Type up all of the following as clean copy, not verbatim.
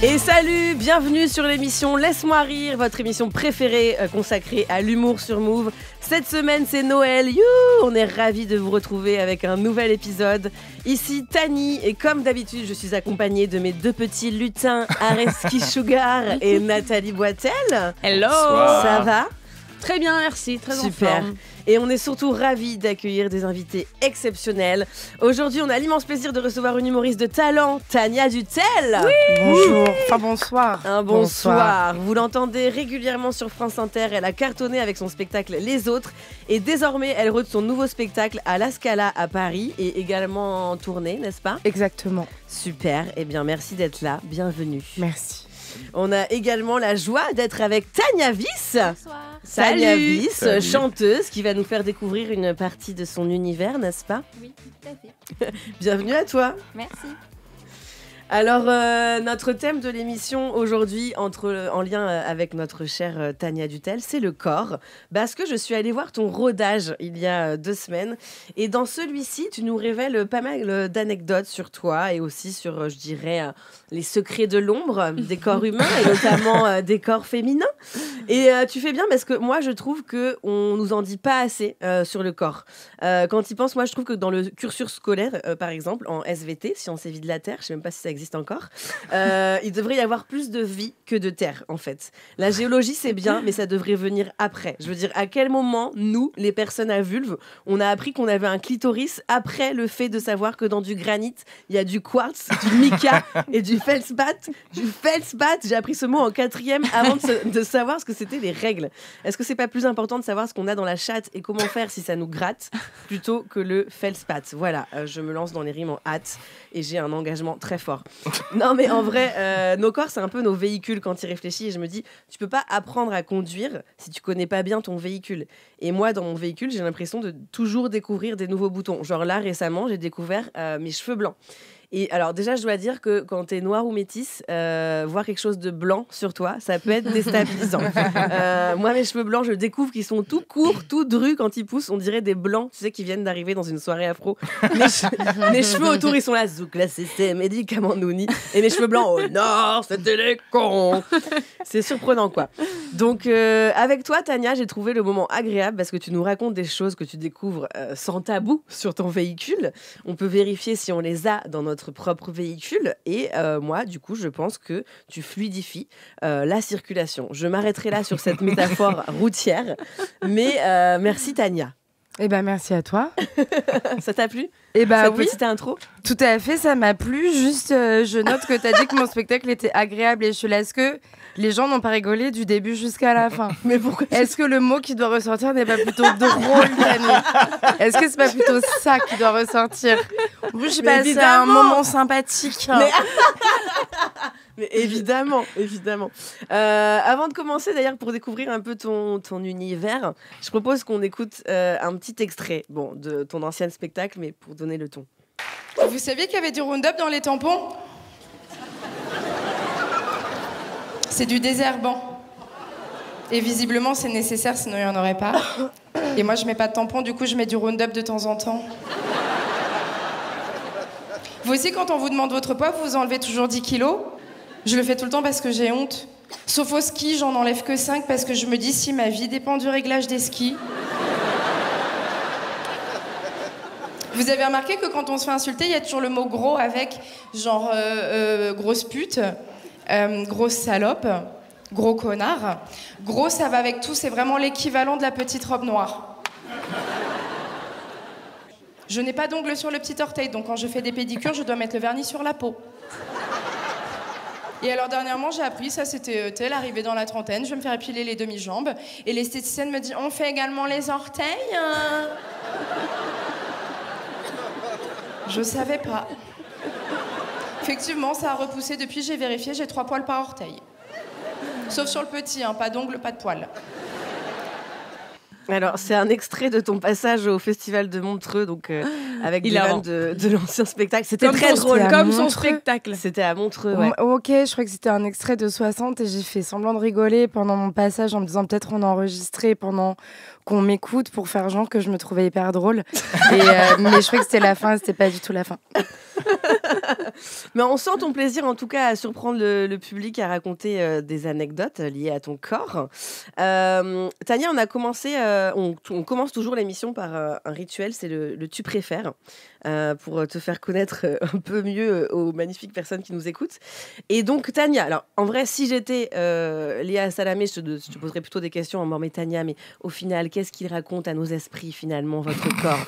Et salut, bienvenue sur l'émission Laisse-moi rire, votre émission préférée consacrée à l'humour sur Move. Cette semaine, c'est Noël, on est ravis de vous retrouver avec un nouvel épisode. Ici Tani, et comme d'habitude, je suis accompagnée de mes deux petits lutins, Areski Sugar et Nathalie Boitel. Hello. Bonsoir. Ça va ? Très bien, merci, très super. En forme. Et on est surtout ravis d'accueillir des invités exceptionnels. Aujourd'hui, on a l'immense plaisir de recevoir une humoriste de talent, Tania Dutel. Oui. Bonjour, enfin bonsoir. Un bonsoir. Vous l'entendez régulièrement sur France Inter. Elle a cartonné avec son spectacle Les Autres. Et désormais, elle rôde son nouveau spectacle à La Scala à Paris et également en tournée, n'est-ce pas ? Exactement. Super. Eh bien, merci d'être là. Bienvenue. Merci. On a également la joie d'être avec Tania Viss. Bonsoir. Tania Viss, Salut. chanteuse qui va nous faire découvrir une partie de son univers, n'est-ce pas ? Oui, tout à fait. Bienvenue à toi. Merci. Alors, notre thème de l'émission aujourd'hui, en lien avec notre chère Tania Dutel, c'est le corps. Parce que je suis allée voir ton rodage il y a 2 semaines. Et dans celui-ci, tu nous révèles pas mal d'anecdotes sur toi et aussi sur, je dirais, les secrets de l'ombre des corps humains et notamment des corps féminins. Et tu fais bien parce que moi, je trouve qu'on nous en dit pas assez sur le corps. Quand y pense, moi, je trouve que dans le cursus scolaire, par exemple, en SVT, Sciences et Vie de la Terre, je sais même pas si ça existe encore, il devrait y avoir plus de vie que de terre, en fait. La géologie, c'est bien, mais ça devrait venir après. Je veux dire, à quel moment, nous, les personnes à vulve, on a appris qu'on avait un clitoris après le fait de savoir que dans du granit, il y a du quartz, du mica et du feldspath. Du feldspath, j'ai appris ce mot en 4e avant de savoir ce que c'était les règles. Est-ce que c'est pas plus important de savoir ce qu'on a dans la chatte et comment faire si ça nous gratte plutôt que le feldspath ? Voilà, je me lance dans les rimes en hâte et j'ai un engagement très fort. Non, mais en vrai, nos corps, c'est un peu nos véhicules quand il réfléchit. Et je me dis, tu peux pas apprendre à conduire si tu connais pas bien ton véhicule. Et moi, dans mon véhicule, j'ai l'impression de toujours découvrir des nouveaux boutons. Genre là, récemment, j'ai découvert mes cheveux blancs. Et alors déjà, je dois dire que quand t'es noir ou métisse, voir quelque chose de blanc sur toi, ça peut être déstabilisant. Moi, mes cheveux blancs, je découvre qu'ils sont tout courts, tout drus quand ils poussent. On dirait des blancs, tu sais, qui viennent d'arriver dans une soirée afro. Mes cheveux autour, ils sont là, zouk, là, c'est médicament nouni. Et mes cheveux blancs, oh non, c'était les cons. C'est surprenant, quoi. Donc, avec toi, Tania, j'ai trouvé le moment agréable parce que tu nous racontes des choses que tu découvres sans tabou sur ton véhicule. On peut vérifier si on les a dans notre propre véhicule et moi du coup je pense que tu fluidifies la circulation. Je m'arrêterai là sur cette métaphore routière, mais merci Tania. Eh ben merci à toi. Ça t'a plu Eh ben cette oui, petite intro? tout à fait, ça m'a plu. Juste, je note que t'as dit que mon spectacle était agréable et je suis là. Est-ce que les gens n'ont pas rigolé du début jusqu'à la fin? Mais pourquoi? Est-ce que le mot qui doit ressortir n'est pas plutôt drôle, Tani? Est-ce que c'est pas plutôt ça qui doit ressortir? En plus, j'ai passé un moment sympathique. Mais évidemment, évidemment. Avant de commencer, d'ailleurs, pour découvrir un peu ton univers, je propose qu'on écoute un petit extrait de ton ancien spectacle, mais pour donner le ton. Vous saviez qu'il y avait du Roundup dans les tampons? C'est du désherbant. Et visiblement, c'est nécessaire, sinon il n'y en aurait pas. Et moi, je mets pas de tampon, du coup, je mets du Roundup de temps en temps. Vous aussi, quand on vous demande votre poids, vous enlevez toujours 10 kilos. Je le fais tout le temps parce que j'ai honte. Sauf au ski, j'en enlève que 5 parce que je me dis si ma vie dépend du réglage des skis. Vous avez remarqué que quand on se fait insulter, il y a toujours le mot gros avec genre grosse pute, grosse salope, gros connard. Gros, ça va avec tout, c'est vraiment l'équivalent de la petite robe noire. Je n'ai pas d'ongles sur le petit orteil, donc quand je fais des pédicures, je dois mettre le vernis sur la peau. Et alors dernièrement, j'ai appris, ça c'était l'arrivée dans la trentaine, je vais me faire épiler les demi-jambes. Et l'esthéticienne me dit, on fait également les orteils Je savais pas. Effectivement, ça a repoussé depuis, j'ai vérifié, j'ai 3 poils par orteil. Sauf sur le petit, pas d'ongles, pas de poils. Alors, c'est un extrait de ton passage au Festival de Montreux, donc avec des Hilarant. vannes de l'ancien spectacle. C'était Comme très son- drôle. Comme son Montreux. spectacle. C'était à Montreux, ouais. Ok, je crois que c'était un extrait de 60 et j'ai fait semblant de rigoler pendant mon passage en me disant peut-être on a enregistré pendant qu'on m'écoute pour faire genre que je me trouvais hyper drôle. Mais je crois que c'était la fin, c'était pas du tout la fin. Mais on sent ton plaisir en tout cas à surprendre le public, à raconter des anecdotes liées à ton corps. Tania, on commence toujours l'émission par un rituel, c'est le tu préfères, pour te faire connaître un peu mieux aux magnifiques personnes qui nous écoutent. Et donc Tania, alors en vrai si j'étais Léa Salamé, je te poserais plutôt des questions en mode mais Tania, mais au final qu'est-ce qu'il raconte à nos esprits finalement votre corps?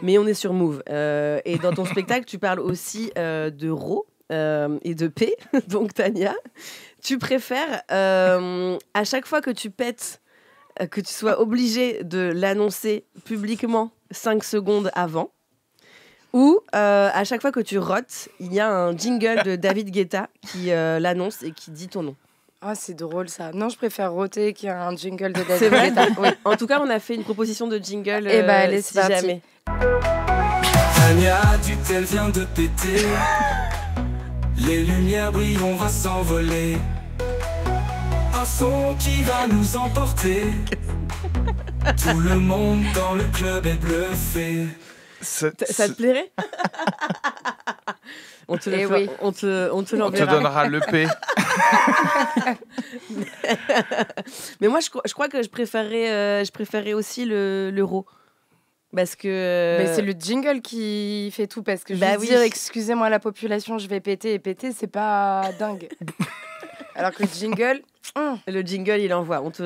Mais on est sur Move. Et dans ton spectacle tu parles aussi de Ro et de P. Donc Tania, tu préfères à chaque fois que tu pètes que tu sois obligée de l'annoncer publiquement 5 secondes avant, ou à chaque fois que tu rotes, il y a un jingle de David Guetta qui l'annonce et qui dit ton nom. Ah, c'est drôle ça. Non, je préfère roter qu'il y a un jingle de C'est David vrai. Guetta. Oui. En tout cas, on a fait une proposition de jingle. Eh ben, allez, si c'est parti. jamais. Tania Dutel vient de péter. Les lumières brillent, on va s'envoler. Un son qui va nous emporter. Tout le monde dans le club est bluffé. Ça te plairait? On te, Eh le oui. on te On te l'enverra. donnera le P. Mais moi, je crois que je préférerais aussi l'euro. Parce que. Mais c'est le jingle qui fait tout parce que je Bah vais oui. dire excusez-moi la population, je vais péter et péter, c'est pas dingue. Alors que le jingle, Le jingle, il envoie. On te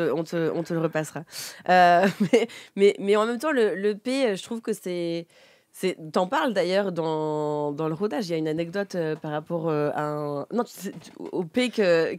le repassera. Mais en même temps, le P, je trouve que c'est. T'en parles d'ailleurs dans le rodage. Il y a une anecdote par rapport au P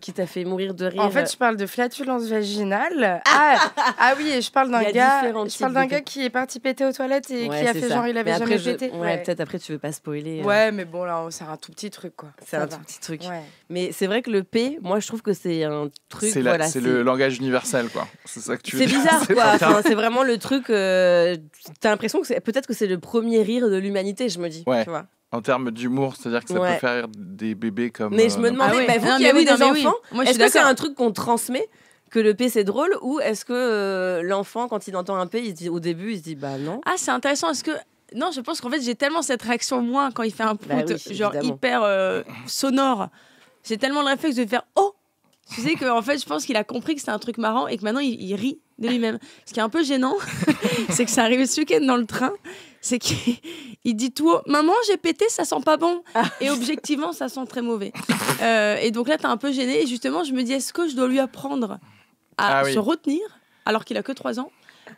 qui t'a fait mourir de rire. en fait, je parle de flatulence vaginale. Ah oui, et je parle d'un Il y a gars, différents je parle d'un types de gars qui est parti péter aux toilettes et Ouais, qui a c'est fait ça. genre il avait Mais après, jamais pété. Ouais, peut-être après, tu veux pas spoiler. Ouais, mais bon là, c'est un tout petit truc quoi. C'est Ça un va. tout petit truc. Ouais. Mais c'est vrai que le P, moi, je trouve que c'est un truc. C'est voilà, c'est le langage universel, quoi. C'est ça que tu veux C'est dire. bizarre, C'est quoi. pas Enfin, c'est vraiment le truc. T'as l'impression que peut-être que c'est le premier rire de l'humanité, je me dis. Ouais. Tu vois. En termes d'humour, c'est-à-dire que ça Ouais. peut faire rire des bébés comme. Mais je me demandais, Ah ouais. bah, vous Non, qui mais avez oui, des non, mais oui. enfants, Moi, je est-ce suis que c'est d'accord. un truc qu'on transmet, que le P c'est drôle, ou est-ce que l'enfant, quand il entend un P, il se dit, au début, il se dit bah non. Ah, c'est intéressant. Est-ce que. Non, je pense qu'en fait, j'ai tellement cette réaction, moi, quand il fait un prout, Bah oui, genre évidemment. hyper sonore. J'ai tellement le réflexe de faire oh! Tu sais qu'en fait, je pense qu'il a compris que c'était un truc marrant et que maintenant, il rit de lui-même. Ce qui est un peu gênant, c'est que ça arrive ce week-end dans le train. C'est qu'il dit tout haut, maman, j'ai pété, ça sent pas bon. Et objectivement, ça sent très mauvais. Et donc là, t'es un peu gêné. Et justement, je me dis, est-ce que je dois lui apprendre à Ah oui. se retenir alors qu'il a que 3 ans?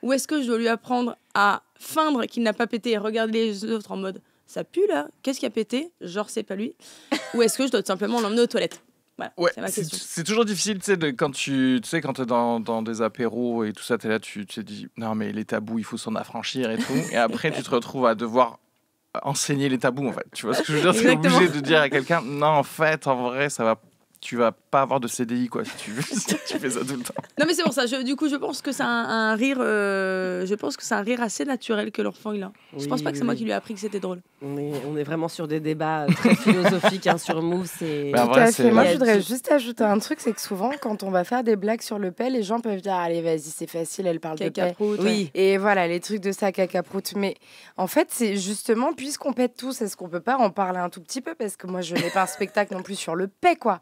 Ou est-ce que je dois lui apprendre à feindre qu'il n'a pas pété et regarder les autres en mode, ça pue là, qu'est-ce qui a pété? Genre, c'est pas lui. Ou est-ce que je dois tout simplement l'emmener aux toilettes? Voilà, Ouais, c'est ma question. c'est toujours difficile, tu sais, quand tu sais, quand t'es dans des apéros et tout ça, t'es là, tu te dis, non, mais les tabous, il faut s'en affranchir et tout. Et après, tu te retrouves à devoir enseigner les tabous, en fait. Tu vois ce que je veux dire? T'es Exactement. obligé de dire à quelqu'un, non, en fait, en vrai, tu vas pas avoir de CDI, quoi, si tu veux, si tu fais ça tout le temps. Non mais c'est pour ça. Du coup, je pense que c'est un rire. Je pense que c'est un rire assez naturel que l'enfant il a. Je pense pas que c'est moi qui lui ai appris que c'était drôle. On est vraiment sur des débats très philosophiques sur Move. C'est. Bah, en Tout vrai, à c'est- fait. Moi, Il y je a voudrais tout. juste ajouter un truc, c'est que souvent, quand on va faire des blagues sur le paix, les gens peuvent dire allez, vas-y, c'est facile, elle parle de paix. Cacaproute. Oui. Et voilà, les trucs de ça, cacaproute. Mais en fait, c'est justement, puisqu'on pète tous, est-ce qu'on peut pas en parler un tout petit peu? Parce que moi, je n'ai pas un spectacle non plus sur le paix, quoi.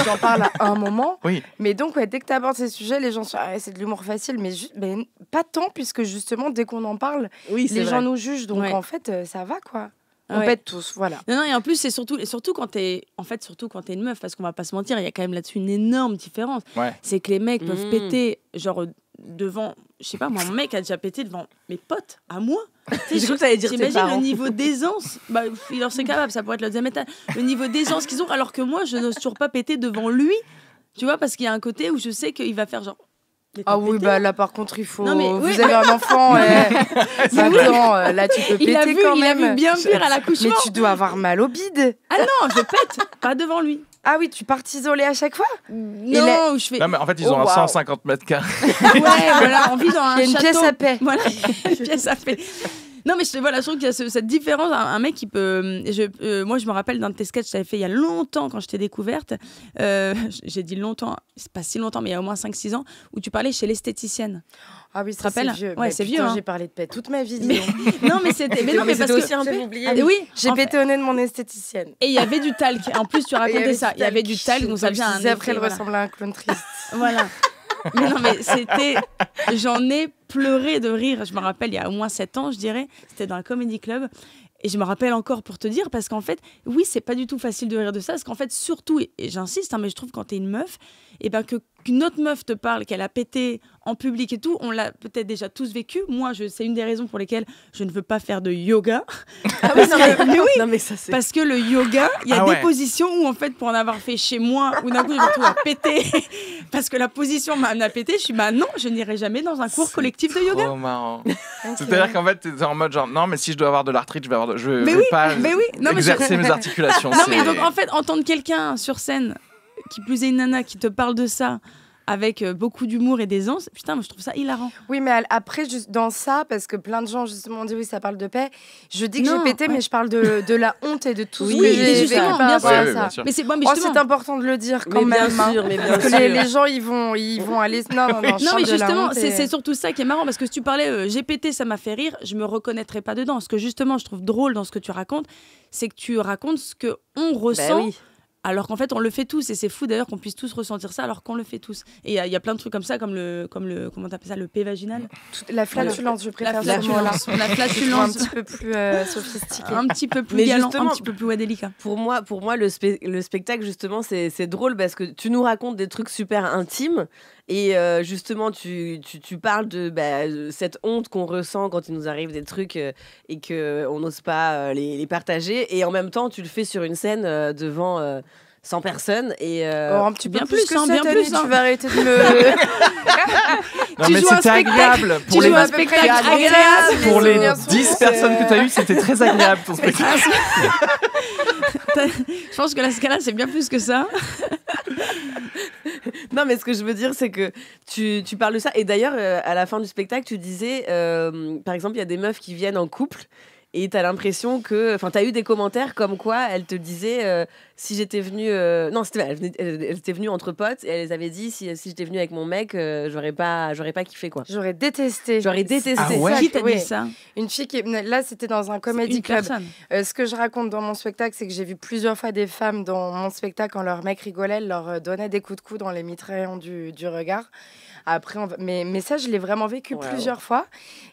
J'en parle à un moment. Oui. Mais donc, ouais, dès que tu abordes ces sujets, les gens sont ah, c'est de l'humour facile. Mais pas tant, puisque justement, dès qu'on en parle, Oui, c'est les vrai. gens nous jugent. Donc, Ouais. en fait, ça va, quoi. On Ouais. pète tous, voilà. Non, et en plus, c'est surtout quand t'es une meuf, parce qu'on va pas se mentir, il y a quand même là-dessus une énorme différence. Ouais. C'est que les mecs peuvent Mmh. péter, genre, devant, je sais pas, moi, mon mec a déjà pété devant mes potes, à moi. Tu sais, J'ai cru que t'allais dire tes T'imagines parents. le niveau d'aisance, bah, il en serait capable, ça pourrait être le deuxième étage. Le niveau d'aisance qu'ils ont, alors que moi, je n'ose toujours pas péter devant lui, tu vois, parce qu'il y a un côté où je sais qu'il va faire genre. Mais t'as Ah oui, pété bah là par contre, il faut. Non, mais vous oui. avez un enfant, attends, là tu peux péter il a vu, quand il a même. vu bien pire à Mais l'accouchement. tu dois avoir mal au bide. Ah non, je pète, pas devant lui. Ah oui, tu pars t'isoler à chaque fois. Non, où je fais. Non, mais en fait, ils Oh, ont un waouh. 150 mètres carrés. Ouais, voilà, on vit dans un Il y a une château. pièce à paix. Voilà, il y a une pièce à paix. Non, mais voilà, je trouve qu'il y a cette différence. Un mec qui peut. Moi, je me rappelle d'un de tes sketchs que j'avais fait il y a longtemps quand je t'ai découverte. J'ai dit longtemps, c'est pas si longtemps, mais il y a au moins 5-6 ans, où tu parlais chez l'esthéticienne. Ah oui, ça, c'est vieux. Ouais, c'est vieux. Hein. J'ai parlé de pète toute ma vie. Non, mais c'était. Mais non, mais parce que aussi un peu oublié. Oui, j'ai pété au nez de mon esthéticienne. Et il y avait du talc. En plus, tu racontais ça. Il y avait du talc, donc ça vient un effet. Après, elle ressemblait à un clown triste. Voilà. Mais non, mais c'était. J'en ai pleuré de rire. Je me rappelle, il y a au moins 7 ans, je dirais. C'était dans un comedy club. Et je me rappelle encore pour te dire, parce qu'en fait, oui, c'est pas du tout facile de rire de ça, parce qu'en fait, surtout, et j'insiste, hein, mais je trouve quand t'es une meuf, et ben qu'une autre meuf te parle, qu'elle a pété en public et tout, on l'a peut-être déjà tous vécu. Moi, c'est une des raisons pour lesquelles je ne veux pas faire de yoga. Ah oui, mais oui. Non, mais ça, c'est... Parce que le yoga, il y a des positions où, en fait, pour en avoir fait chez moi, où d'un coup, je me retrouve à péter, parce que la position m'a amené à péter, je suis non, je n'irai jamais dans un cours collectif de yoga. Oh, marrant. C'est-à-dire qu'en fait, t'es en mode genre, non, mais si je dois avoir de l'arthrite, je vais pas exercer mes articulations. Non, mais donc, en fait, entendre quelqu'un sur scène, qui plus est une nana, qui te parle de ça, avec beaucoup d'humour et d'aisance, putain, moi je trouve ça hilarant. Oui, mais après, juste dans ça, parce que plein de gens justement ont dit oui, ça parle de paix. Je dis que j'ai pété, mais je parle de la honte et de tout ce que j'ai vécu par rapport à ça. Mais c'est c'est important de le dire quand même. Parce que les gens, ils vont aller. Non, mais justement, c'est surtout ça qui est marrant, parce que si tu parlais j'ai pété, ça m'a fait rire, je me reconnaîtrais pas dedans. Ce que justement, je trouve drôle dans ce que tu racontes, c'est que tu racontes ce que on ressent. Oui. Alors qu'en fait, on le fait tous, et c'est fou d'ailleurs qu'on puisse tous ressentir ça alors qu'on le fait tous. Et il y a plein de trucs comme ça, comme le comment t'appelles ça, le P vaginal. La flatulence, je préfère la flatulence. La flatulence. Un petit peu plus sophistiqué. Un petit peu plus galant, un petit peu plus délicat. Pour moi le spectacle, justement, c'est drôle parce que tu nous racontes des trucs super intimes. Et justement, tu parles de cette honte qu'on ressent quand il nous arrive des trucs et qu'on n'ose pas les partager. Et en même temps, tu le fais sur une scène devant 100 personnes. Et, un petit peu bien plus que ça, bien plus. Tu vas arrêter de me... Non, mais c'était agréable. Pour les pour les 10 personnes que tu as eues, c'était très agréable ton spectacle. Je pense que la scala, c'est bien plus que ça. Non, mais ce que je veux dire, c'est que tu parles de ça. Et d'ailleurs, à la fin du spectacle, tu disais, par exemple, il y a des meufs qui viennent en couple et tu as l'impression que... Enfin, tu as eu des commentaires comme quoi elles te disaient, si j'étais venue... non, elle était venue entre potes et elles avaient dit, si j'étais venue avec mon mec, j'aurais pas kiffé, quoi. J'aurais détesté. Ah ouais. Qui t'a dit ça? Une fille qui... Là, c'était dans un comedy club. Ce que je raconte dans mon spectacle, c'est que j'ai vu plusieurs fois des femmes dans mon spectacle, quand leur mec rigolait, elles leur donnaient des coups de coude dans les mitraillons du regard. Après, mais ça, je l'ai vraiment vécu plusieurs fois.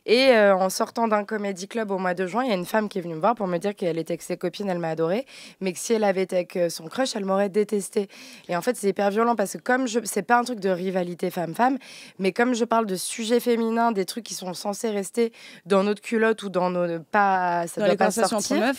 Et en sortant d'un comedy club au mois de juin, il y a une femme qui est venue me voir pour me dire qu'elle était avec ses copines, elle m'a adorée, mais que si elle avait été avec son crush, elle m'aurait détestée. Et en fait, c'est hyper violent parce que c'est pas un truc de rivalité femme-femme, mais comme je parle de sujets féminins, des trucs qui sont censés rester dans notre culotte ou dans nos... ça dans doit pas sortir.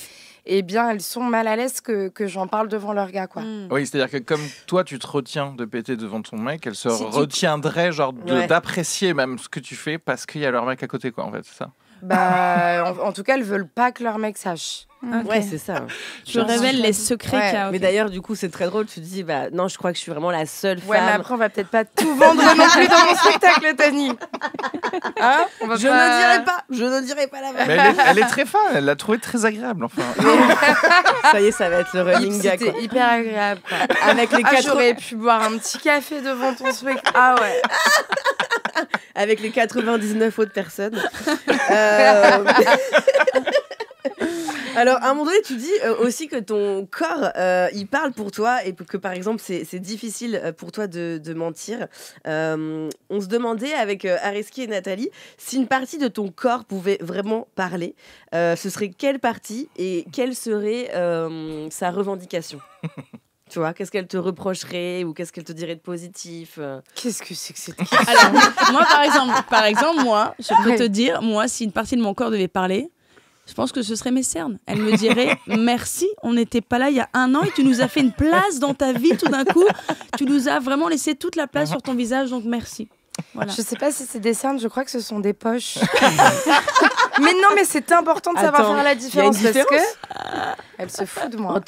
Eh bien, elles sont mal à l'aise que j'en parle devant leur gars, quoi. Oui, c'est-à-dire que comme toi, tu te retiens de péter devant ton mec, elle se retiendrait genre d'apprécier même ce que tu fais parce qu'il y a leur mec à côté, quoi, en fait, c'est ça. En tout cas, elles veulent pas que leur mec sache. Okay. Ouais, c'est ça. Tu révèles les secrets qu'il y a. Mais d'ailleurs, du coup, c'est très drôle. Tu te dis, non, je crois que je suis vraiment la seule femme. Ouais, mais après, on va peut-être pas tout vendre non plus dans mon spectacle, Tani. Hein, je ne dirai pas la mais elle est très fan. Elle l'a trouvé très agréable, enfin. Ça y est, ça va être le running gag. C'était hyper agréable, quoi. Avec les j'aurais pu boire un petit café devant ton spectacle. Ah ouais. Avec les 99 autres personnes. Alors, à un moment donné, tu dis aussi que ton corps, il parle pour toi et que, par exemple, c'est difficile pour toi de mentir. On se demandait avec Areski et Nathalie si une partie de ton corps pouvait vraiment parler. Ce serait quelle partie et quelle serait sa revendication? Tu vois, qu'est-ce qu'elle te reprocherait ou qu'est-ce qu'elle te dirait de positif? Qu'est-ce que c'est que cette question? Alors, moi, par exemple, moi, je peux te dire, moi, si une partie de mon corps devait parler, je pense que ce serait mes cernes. Elle me dirait merci, on n'était pas là il y a 1 an et tu nous as fait une place dans ta vie tout d'un coup. Tu nous as vraiment laissé toute la place sur ton visage, donc merci. Voilà. Je sais pas si c'est des cernes, je crois que ce sont des poches. Mais non, mais c'est important de savoir Attends, faire la il y a une différence parce que différence elle se fout de moi.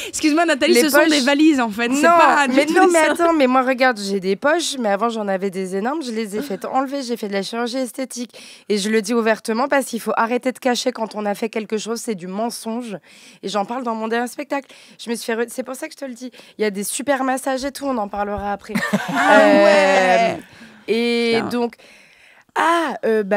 Excuse-moi, Nathalie, Les ce sont poches- des valises en fait. C'est Non, pas du mais tout non, des mais seins. attends, mais moi regarde, j'ai des poches, mais avant j'en avais des énormes, je les ai fait enlever, j'ai fait de la chirurgie esthétique et je le dis ouvertement parce qu'il faut arrêter de cacher quand on a fait quelque chose, c'est du mensonge et j'en parle dans mon dernier spectacle. Je me suis fait c'est pour ça que je te le dis. Il y a des super massages et tout, on en parlera après. ouais. Et Putain. donc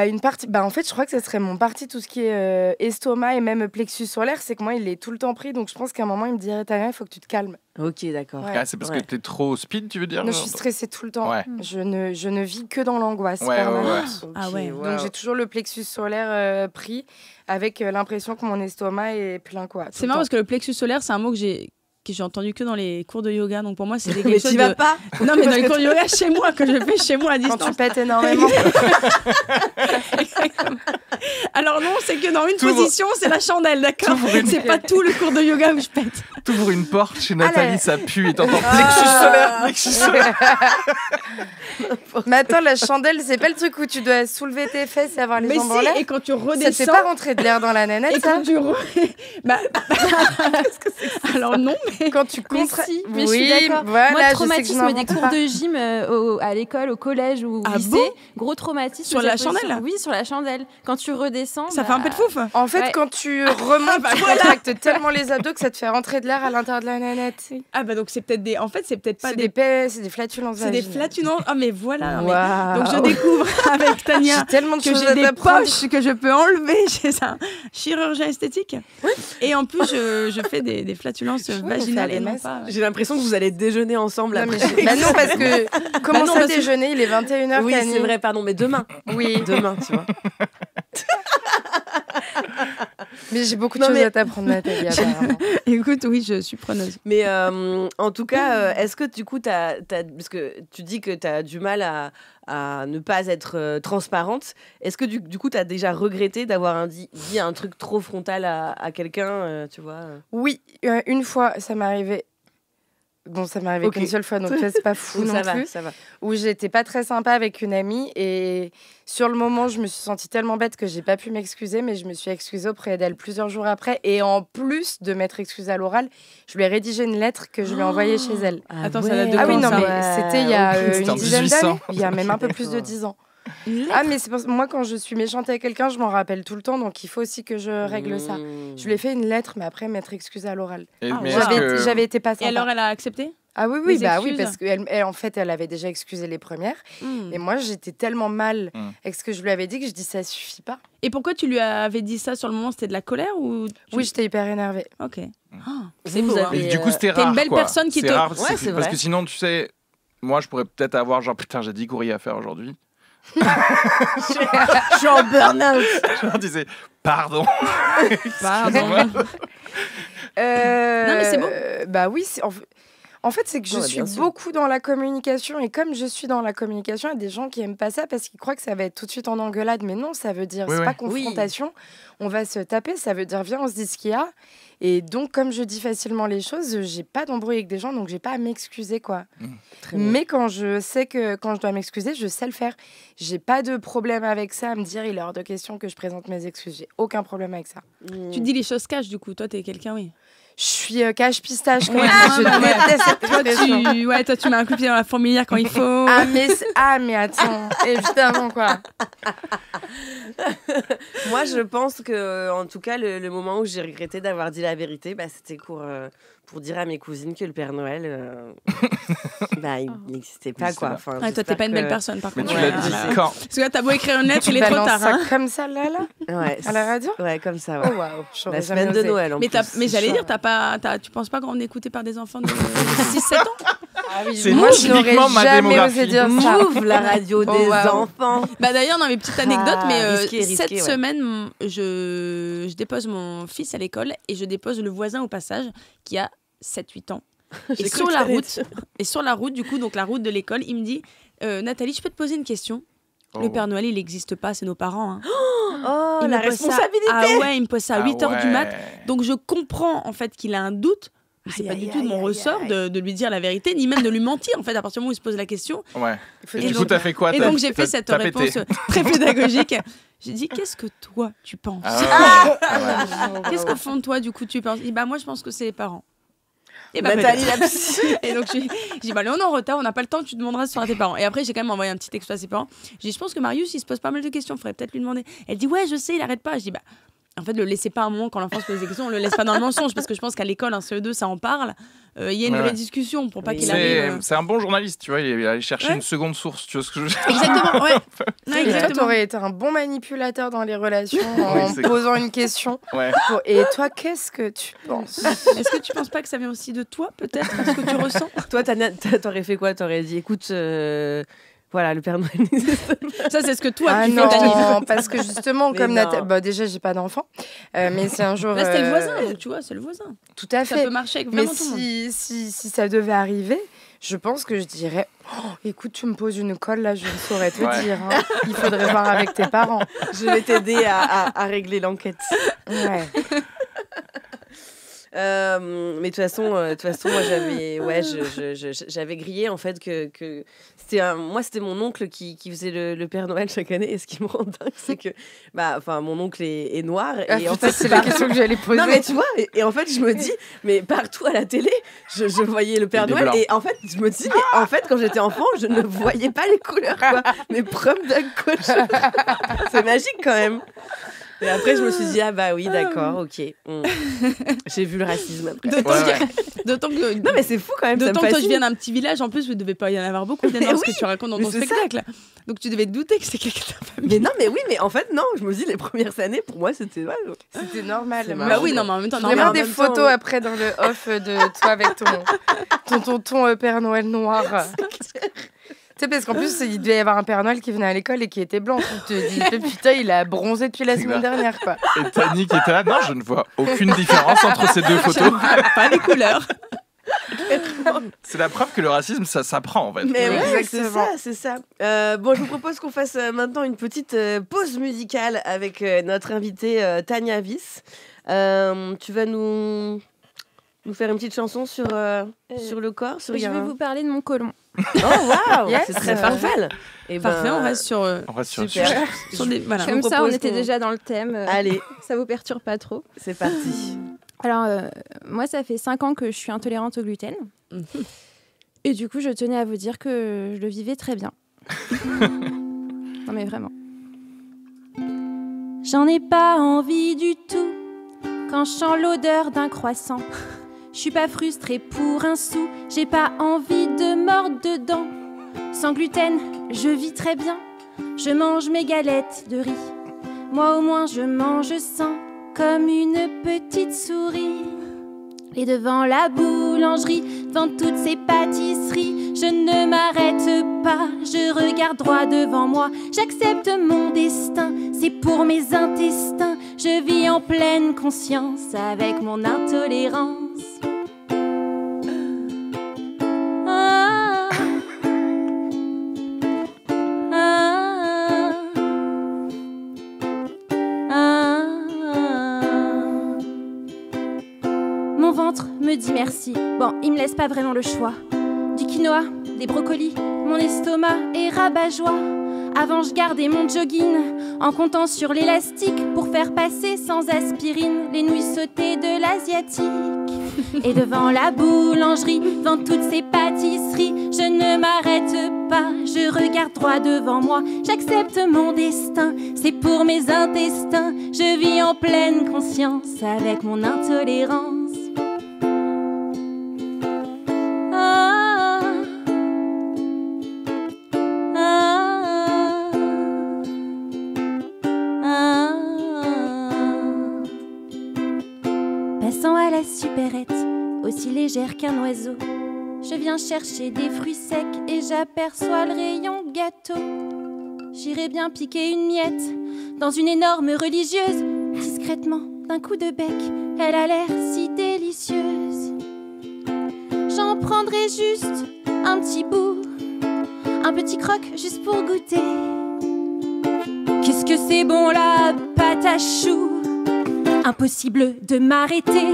une partie, en fait, je crois que ça serait mon parti, tout ce qui est estomac et même plexus solaire, c'est que moi, il est tout le temps pris, donc je pense qu'à un moment, il me dirait, Tania, il faut que tu te calmes. Ok, d'accord. Ouais. Ah, c'est parce que t'es trop speed, tu veux dire? Non, je suis stressée tout le temps. Ouais. Je ne vis que dans l'angoisse Ouais, permanente. Ok, Ah ouais. wow. Donc j'ai toujours le plexus solaire pris, avec l'impression que mon estomac est plein, quoi. C'est marrant parce que le plexus solaire, c'est un mot que j'ai entendu que dans les cours de yoga. Donc pour moi, c'est quelque Mais chose tu de... vas pas. Non, mais dans les cours de yoga chez moi, que je fais chez moi à Quand distance. tu pètes énormément. Alors non, c'est que dans une T'ouvres- position, c'est la chandelle, d'accord? T'ouvres une- C'est pas tout le cours de yoga où je pète. T'ouvres une porte chez Nathalie, là. ça pue et t'entends plexus solaire, plexus solaire. Mais attends, la chandelle, c'est pas le truc où tu dois soulever tes fesses et avoir les Mais jambes en l'air. si, et quand tu Ça te fait redescends... pas rentrer de l'air dans la nanette, Et ça quand tu... Bah... Alors non, mais... Quand tu Mais contrais... si, mais je suis d'accord. Voilà, Moi, je sais que je traumatisme des n'invente cours pas. de gym à l'école, au collège ou au Ah lycée. bon Gros traumatisme. Sur cette la position. chandelle? Oui, sur la chandelle. Quand tu redescends. Ça fait un peu de fouf. En fait, Ouais. quand tu remontes, tu contractes tellement les abdos que ça te fait rentrer de l'air à l'intérieur de la nanette. Ah bah donc c'est peut-être des... En fait, c'est peut-être pas C'est des... c'est des flatulences. C'est des vaginales. flatulences. Ah mais voilà. mais- Waouh. Donc je découvre avec Tania J'ai tellement de que choses j'ai à des t'apprendre. poches que je peux enlever chez un chirurgien esthétique. Et en plus, je fais des flatulences vaginales faire et des non masses. pas... J'ai l'impression que vous allez déjeuner ensemble Non, mais après. bah non, parce que comment non, ça parce que- déjeuner? Il est 21h. Oui, c'est vrai, pardon, mais demain. Oui, Demain, tu vois. mais j'ai beaucoup de Non, choses mais- à t'apprendre, Nathalie. Apparemment. Écoute, oui, je suis preneuse. Mais en tout cas, est-ce que du coup, parce que tu dis que tu as du mal à ne pas être transparente, est-ce que du coup, tu as déjà regretté d'avoir dit un truc trop frontal à quelqu'un, tu vois Oui, une fois, ça m'est arrivé. Bon, ça m'est arrivé Ok. qu'une seule fois, donc ça, c'est pas fou non ça va, plus. ça va. Où j'étais pas très sympa avec une amie et sur le moment, je me suis sentie tellement bête que j'ai pas pu m'excuser, mais je me suis excusée auprès d'elle plusieurs jours après. Et en plus de m'être excusée à l'oral, je lui ai rédigé une lettre que je lui ai envoyée chez elle. Attends, ça date de Ah oui, quand, non, ça mais c'était il y a C'était une en dizaine 1800. d'années. Il y a même un peu plus de 10 ans. Ah, mais c'est pour... moi, quand je suis méchante avec quelqu'un, je m'en rappelle tout le temps, donc il faut aussi que je règle ça. Je lui ai fait une lettre, mais après m'être excusée à l'oral. Et- Ah, mais wow. est-ce que- J'avais été pas Et sympa. alors, elle a accepté? Ah oui, oui, Les bah oui, excuses. parce qu'elle, en fait, elle avait déjà excusé les premières. Et moi, j'étais tellement mal avec ce que je lui avais dit que je dis ça suffit pas. Et pourquoi tu lui avais dit ça sur le moment? C'était de la colère ou Oui, j'étais hyper énervée. Ok. C'est beau, vous hein. avez, Mais du coup, c'était T'es rare. une belle quoi. personne qui C'est te- rare, Ouais, c'est- c'est parce vrai. que sinon, tu sais, moi, je pourrais peut-être avoir genre putain, j'ai 10 courriers à faire aujourd'hui. Je suis en burn-out. Je leur disais pardon. Pardon. Excuse-moi. Non, mais c'est beau. Bah oui, en fait, c'est que je Ouais, suis bien sûr. beaucoup dans la communication. Et comme je suis dans la communication, il y a des gens qui aiment pas ça parce qu'ils croient que ça va être tout de suite en engueulade. Mais non, ça veut dire, Oui, c'est oui. pas confrontation. On va se taper, ça veut dire, viens, on se dit ce qu'il y a. Et donc, comme je dis facilement les choses, j'ai pas d'embrouille avec des gens, donc j'ai pas à m'excuser, quoi. Très bien. Mais quand je sais que quand je dois m'excuser, je sais le faire. J'ai pas de problème avec ça, à me dire il est hors de question que je présente mes excuses. J'ai aucun problème avec ça. Tu dis les choses cash, du coup. Toi, t'es quelqu'un, oui. Je suis cache pistache. Quand Ouais, je ouais, ouais. déteste cette Toi, expression. toi, tu mets un coup de pied dans la fourmilière quand il faut. Mais attends, évidemment quoi. Moi, je pense que, en tout cas, le moment où j'ai regretté d'avoir dit la vérité, bah, c'était pour dire à mes cousines que le Père Noël, bah, il n'existait pas, Oui, c'est quoi. là. Enfin, Ouais, toi, t'es j'espère pas une belle que- personne, par Mais contre. tu Ouais, l'as dit voilà. quand? Parce que là, t'as beau écrire une lettre, il est trop Balance tard. ça Hein. comme ça là. Ouais, À la radio. Ouais, comme ça, Oh ouais. waouh, j'aurais La jamais semaine de osé. Noël, en Mais, plus. mais j'allais chaud. dire, tu penses pas qu'on est écouté par des enfants de 6-7 ans? Ah oui, C'est moi je n'aurais typiquement ma jamais démographie. osé dire ça. Move, la radio des waouh. enfants. Bah d'ailleurs, non, mais petite anecdote, Ah, mais risqué, cette ouais. semaine, je dépose mon fils à l'école et je dépose le voisin au passage qui a 7-8 ans. J'ai Et cru sur, que la t'allais route, et sur la route, du coup, donc la route de l'école, il me dit Nathalie, je peux te poser une question? Le Père Noël, il n'existe pas, c'est nos parents. Hein. Oh, Il la me pose ça- responsabilité. Ah ouais, il me pose ça à 8h du mat. ouais. Donc je comprends en fait qu'il a un doute. Mais c'est Aïe, pas aïe, du tout de mon aïe, ressort aïe. de lui dire la vérité, ni même de lui mentir en fait, à partir du moment où il se pose la question. Ouais. Il faut Et dire du donc- coup, t'as fait quoi? Et T'as- donc j'ai fait t'as- cette t'as réponse pété. très pédagogique. J'ai dit, qu'est-ce que toi, tu penses Qu'est-ce qu'au fond de toi, du coup, tu penses? Il dit, bah, moi, je pense que c'est les parents. Et bah, Nathalie la psy. Et donc, j'ai dit, bah, on est en retard, on n'a pas le temps, tu demanderas ce soir à tes parents. Et après, j'ai quand même envoyé un petit texto à ses parents. J'ai dit, je pense que Marius, il se pose pas mal de questions, faudrait peut-être lui demander. Elle dit, ouais, je sais, il arrête pas. Je dis, bah, en fait, le laissez pas un moment quand l'enfant se pose des questions, on le laisse pas dans le mensonge, parce que je pense qu'à l'école, un CE2, ça en parle. Il y a une vraie discussion pour pas qu'il arrive. C'est un bon journaliste, tu vois, il est allé chercher une seconde source, tu vois ce que je veux dire? Exactement, ouais. Ouais, exactement. Toi, t'aurais été un bon manipulateur dans les relations en posant une question. Ouais. Et toi, qu'est-ce que tu penses? Est-ce que tu penses pas que ça vient aussi de toi, peut-être, ce que tu ressens? Toi, Tania, t'aurais fait quoi? T'aurais dit, écoute, voilà, le Père Noël n'existe pas. Ça, c'est ce que toi, tu non, fais, Dani. parce que justement, comme Nathalie... Bah, déjà, j'ai pas d'enfant, mais c'est un jour... Là, c'était le voisin, donc tu vois, c'est le voisin. Tout à fait. Ça peut marcher avec vraiment mais tout le monde. si ça devait arriver, je pense que je dirais écoute, tu me poses une colle, là, je ne saurais te dire. Hein. Il faudrait voir avec tes parents. Je vais t'aider à régler l'enquête. Ouais. Mais de toute façon, moi j'avais grillé en fait que c'était mon oncle qui faisait le Père Noël chaque année, et ce qui me rend dingue, c'est que mon oncle est noir, et en fait c'est la question que j'allais poser. Non mais tu vois, et en fait je me dis, mais partout à la télé je voyais le Père Noël, et en fait je me dis, mais en fait quand j'étais enfant je ne voyais pas les couleurs, quoi. Mais preuve d'un coach. C'est magique quand même. Et après, je me suis dit, ah bah oui, d'accord, ok. J'ai vu le racisme après. D'autant que... Non, mais c'est fou quand même. D'autant que toi, je viens d'un petit village, en plus, vous ne devez pas y en avoir beaucoup, ce que tu racontes dans ton spectacle. Ça. Donc tu devais te douter que c'était quelqu'un de ta famille. Mais non, mais oui, mais en fait, non. Je me dis, les premières années, pour moi, c'était normal. Bah oui, non, mais en même temps, je vais voir des photos après dans le off de toi avec ton tonton Père Noël noir. Tu sais, parce qu'en plus, il devait y avoir un Père Noël qui venait à l'école et qui était blanc. Tu te dis, putain, il a bronzé depuis la semaine dernière, quoi. Et Tani qui était là, non, je ne vois aucune différence entre ces deux photos. Pas les couleurs. C'est la preuve que le racisme, ça s'apprend, en fait. Mais ouais, c'est ça. Bon, je vous propose qu'on fasse maintenant une petite pause musicale avec notre invitée Tania Viss. Tu vas nous faire une petite chanson sur le corps, sur Je vais vous parler de mon côlon. Oh waouh, yes, c'est très parfait. Et parfait, on reste sur des, voilà. Comme ça, on était déjà dans le thème. Allez, ça vous perturbe pas trop. C'est parti. Alors, moi, ça fait 5 ans que je suis intolérante au gluten. Et du coup, je tenais à vous dire que je le vivais très bien. Non, mais vraiment. J'en ai pas envie du tout quand je sens l'odeur d'un croissant. Je suis pas frustrée pour un sou, j'ai pas envie de mordre dedans. Sans gluten, je vis très bien. Je mange mes galettes de riz. Moi au moins je mange sain, comme une petite souris. Et devant la boulangerie, devant toutes ces pâtisseries, je ne m'arrête pas, je regarde droit devant moi. J'accepte mon destin, c'est pour mes intestins. Je vis en pleine conscience avec mon intolérance. Mon ventre me dit merci. Bon, il me laisse pas vraiment le choix. Du quinoa, des brocolis, mon estomac est rabat-joie. Avant, je gardais mon jogging en comptant sur l'élastique pour faire passer sans aspirine les nouilles sautées de l'asiatique. Et devant la boulangerie, devant toutes ces pâtisseries, je ne m'arrête pas, je regarde droit devant moi. J'accepte mon destin, c'est pour mes intestins. Je vis en pleine conscience avec mon intolérance. Passant à la supérette, aussi légère qu'un oiseau, je viens chercher des fruits secs et j'aperçois le rayon gâteau. J'irai bien piquer une miette dans une énorme religieuse. Discrètement, d'un coup de bec, elle a l'air si délicieuse. J'en prendrai juste un petit bout, un petit croc juste pour goûter. Qu'est-ce que c'est bon la pâte à choux! Impossible de m'arrêter.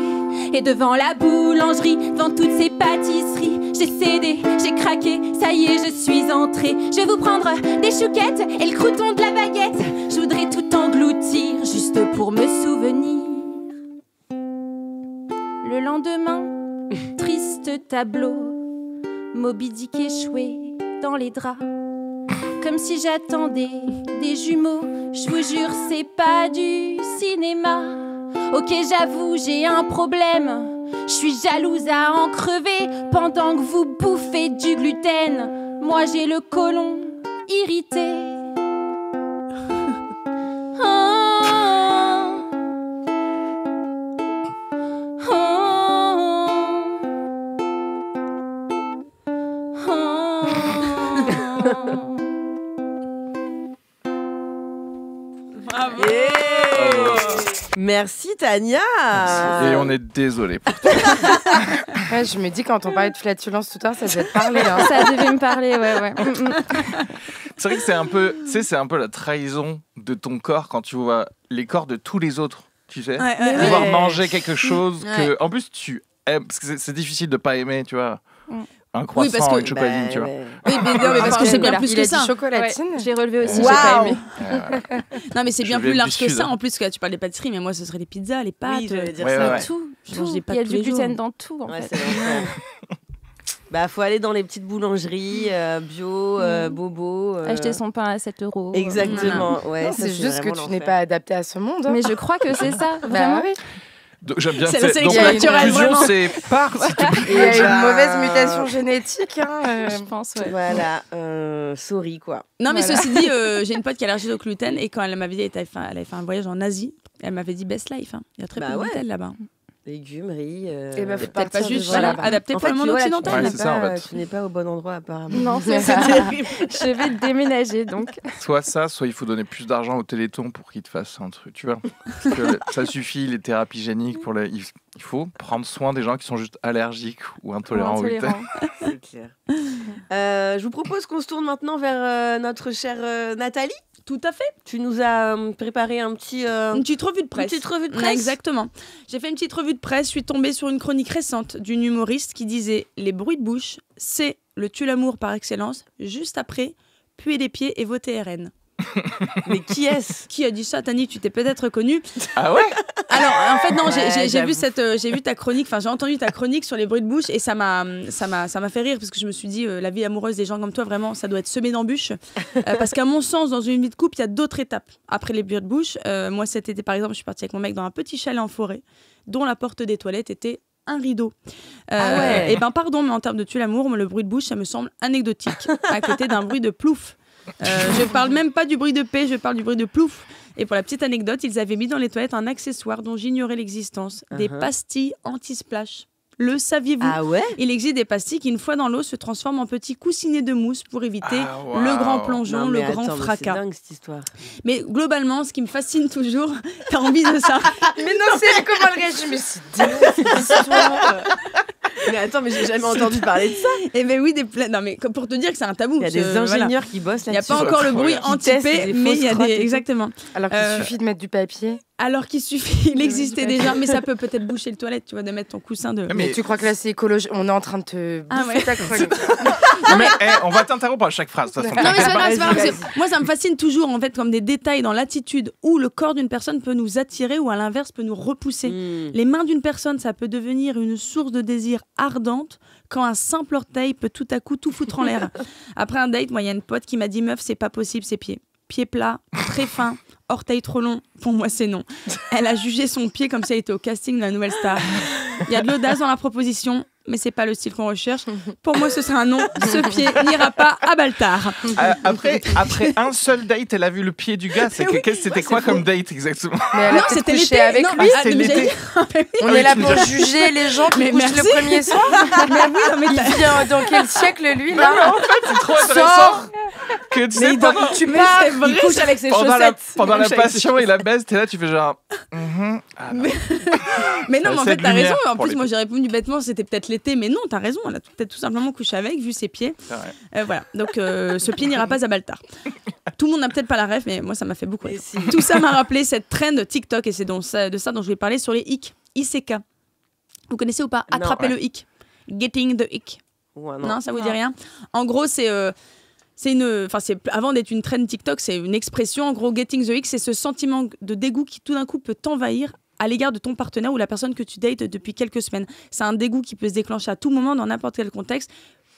Et devant la boulangerie, devant toutes ces pâtisseries, J'ai cédé, j'ai craqué, ça y est, je suis entrée. Je vais vous prendre des chouquettes et le crouton de la baguette. Je voudrais tout engloutir, juste pour me souvenir. Le lendemain, triste tableau, Moby Dick échoué dans les draps. Comme si j'attendais des jumeaux, je vous jure, c'est pas du cinéma. Ok, j'avoue, j'ai un problème. Je suis jalouse à en crever pendant que vous bouffez du gluten. Moi, j'ai le côlon irrité. Merci Tania. Et on est désolé. Ouais, je me dis, quand on parlait de flatulence tout à l'heure, ça devait te parler. Hein. Ça devait me parler, ouais. C'est vrai que c'est un peu, tu sais, c'est un peu la trahison de ton corps quand tu vois les corps de tous les autres, tu sais. Pouvoir manger quelque chose que, en plus, tu aimes, parce que c'est difficile de pas aimer, tu vois. Un croissant, parce que, une chocolatine, tu vois. Oui, mais parce que c'est bien plus que ça. Chocolatine. Ouais, j'ai relevé aussi, Wow. j'ai pas aimé. Non, mais c'est bien Je plus viens large du que Sud. ça. En plus, que tu parles des pâtisseries, mais moi, ce serait les pizzas, les pâtes. Oui, j'allais dire Ouais, ça. ouais. Tout. Je Tout. mange des Il pâtes y a tous du les jours. gluten dans tout, en Ouais, fait. c'est l'enfer. Bah, faut aller dans les petites boulangeries bio, bobo. Acheter son pain à 7 €. Exactement. Ouais, Non, ça, c'est juste que vraiment tu n'es l'enfer. pas adapté à ce monde. Hein. Mais je crois que c'est ça, Bah vraiment. oui. Donc, j'aime bien. C'est la Donc sélection la naturelle, conclusion, vraiment. c'est part. Si tu Et il y a une mauvaise mutation génétique. Hein, Je pense, ouais. Voilà, sorry quoi. Non, mais Voilà. ceci dit, j'ai une pote qui est allergique au gluten et quand elle m'avait dit elle avait fait un voyage en Asie, elle m'avait dit best life. Hein. Il y a très Bah peu de ouais. gluten là-bas. Légumes, riz. Et bah, faut Peut-être pas partir de juste voilà. adapté En pour fait, le monde voilà, occidental. Ouais, c'est ça, en fait. Tu n'es pas au bon endroit apparemment. Non, c'est C'est ça. terrible. Je vais déménager, donc. Soit ça, soit il faut donner plus d'argent au Téléthon pour qu'il te fasse un truc, tu vois. Parce que ça suffit, les thérapies géniques, il faut prendre soin des gens qui sont juste allergiques ou intolérants au gluten. C'est clair. Je vous propose qu'on se tourne maintenant vers notre chère Nathalie. Tout à fait. Tu nous as préparé un petit, Une petite revue de presse. Une petite revue de Ouais, presse. exactement. J'ai fait une petite revue de presse. Je suis tombée sur une chronique récente d'une humoriste qui disait les bruits de bouche, c'est le tue-l'amour par excellence. Juste après, puer des pieds et voter RN. Mais qui est-ce? Qui a dit ça, Tani? Tu t'es peut-être reconnue. Ah ouais? Alors, en fait, non, Ouais, j'ai vu ta chronique, enfin, j'ai entendu ta chronique sur les bruits de bouche et ça m'a fait rire parce que je me suis dit, la vie amoureuse des gens comme toi, vraiment, ça doit être semé d'embûches. Parce qu'à mon sens, dans une vie de couple, il y a d'autres étapes après les bruits de bouche. Moi, cet été, par exemple, je suis partie avec mon mec dans un petit chalet en forêt dont la porte des toilettes était un rideau. Ah ouais. Et ben, pardon, mais en termes de tue l'amour, le bruit de bouche, ça me semble anecdotique à côté d'un bruit de plouf. Je parle même pas du bruit de paix, je parle du bruit de plouf. Et pour la petite anecdote, ils avaient mis dans les toilettes un accessoire dont j'ignorais l'existence, des pastilles anti-splash. Le saviez-vous? Ah ouais? Il existe des pastilles qui, une fois dans l'eau, se transforment en petits coussinets de mousse pour éviter le grand plongeon, Non, le mais grand attends, mais fracas. C'est dingue cette histoire. Mais globalement, ce qui me fascine toujours, t'as envie de ça. Mais non, c'est comment le régime. Mais c'est dingue cette histoire. Mais attends, mais j'ai jamais entendu parler de ça. Et ben oui, non mais pour te dire que c'est un tabou. Il y a des ingénieurs qui bossent Il n'y a là-dessus. pas encore le bruit Qui testent anti-P, des mais il y a fausses crottes des... et tout. Exactement. Alors qu'il suffit de mettre du papier. Alors qu'il suffit, il existait déjà, mais ça peut peut-être boucher le toilette, tu vois, de mettre ton coussin de... Mais tu crois que là c'est écologique? On est en train de te bouffer ta chronique. Non, mais on va t'interrompre à chaque phrase. De toute façon. Non mais c'est pas grave, c'est pas grave, Vas-y, parce que moi ça me fascine toujours en fait comme des détails dans l'attitude où le corps d'une personne peut nous attirer ou à l'inverse peut nous repousser. Les mains d'une personne, ça peut devenir une source de désir ardente quand un simple orteil peut tout à coup tout foutre en l'air. Après un date, moi il y a une pote qui m'a dit meuf, c'est pas possible ses pieds. Pieds plats, très fins, orteils trop longs, pour moi c'est non. Elle a jugé son pied comme si elle était au casting de la nouvelle star. Il y a de l'audace dans la proposition, mais c'est pas le style qu'on recherche. Pour moi, ce sera un non. Ce pied n'ira pas à Baltar. Après un seul date, elle a vu le pied du gars. C'était quoi comme date exactement? Mais elle a Non, peut-être c'était couché l'été. avec Non, lui. mais- c'était mais l'été. j'allais- On est là pour juger les gens qui Mais couchent merci. le premier soir. Mais oui, non, mais Il t'as- vient dans quel siècle lui là? C'est trop intéressant Sors. que tu Mais sais, il dort- pendant, tu mais pars, c'est vrai, il couche avec ses pendant chaussettes. la Il couche avec ses passion et la baisse, t'es là, tu fais genre. Ah, non. Mais non, mais en C'est fait, de t'as lumière raison. En pour plus, les moi, j'ai répondu bêtement, c'était peut-être l'été. Mais non, t'as raison. Elle a peut-être tout simplement couché avec, vu ses pieds. C'est vrai. Voilà. Donc, ce pied n'ira pas à Baltar. Tout le monde n'a peut-être pas la ref, mais moi, ça m'a fait beaucoup rire. Et si. Tout ça m'a rappelé cette trend TikTok, et c'est de ça dont je vais parler sur les hic. ICK. Vous connaissez ou pas? Non. Attraper le hic. Getting the hic. ou un Non, ça vous dit rien. En gros, c'est avant d'être une trend TikTok, c'est une expression. En gros, getting the ick, c'est ce sentiment de dégoût qui tout d'un coup peut t'envahir à l'égard de ton partenaire ou la personne que tu dates depuis quelques semaines. C'est un dégoût qui peut se déclencher à tout moment dans n'importe quel contexte.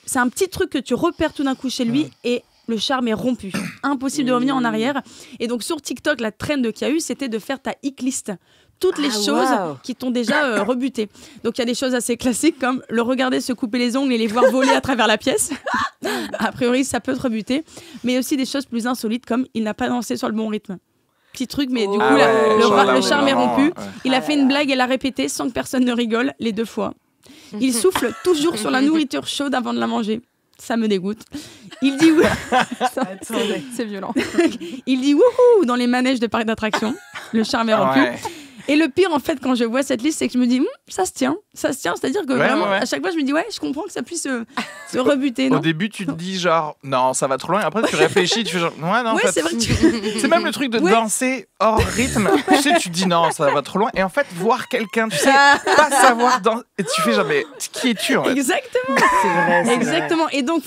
C'est un petit truc que tu repères tout d'un coup chez lui et le charme est rompu. Impossible de revenir en arrière. Et donc sur TikTok, la trend qu'il y a eu, c'était de faire ta ick list. Toutes les choses qui t'ont déjà rebuté. Donc il y a des choses assez classiques comme le regarder se couper les ongles et les voir voler à travers la pièce. A priori, ça peut te rebuter. Mais aussi des choses plus insolites comme il n'a pas dansé sur le bon rythme. Petit truc, mais du coup, le charme est rompu. Ouais. Il a fait une blague et l'a répétée sans que personne ne rigole les 2 fois. Il souffle toujours sur la nourriture chaude avant de la manger. Ça me dégoûte. Il dit c'est violent. Il dit wouhou dans les manèges de parcs d'attractions. Le charme est rompu. Ouais. Et le pire, en fait, quand je vois cette liste, c'est que je me dis, ça se tient. C'est-à-dire que vraiment, à chaque fois, je me dis, je comprends que ça puisse se rebuter. Non. Au début, tu te dis, genre, non, ça va trop loin. Après, tu réfléchis, tu fais genre, non, en fait. C'est vrai c'est même le truc de danser hors rythme. Tu sais, tu te dis, non, ça va trop loin. Et en fait, voir quelqu'un, tu sais, pas savoir danser. Et tu fais genre, mais qui es-tu, en fait? Exactement. C'est vrai. Exactement. Et donc,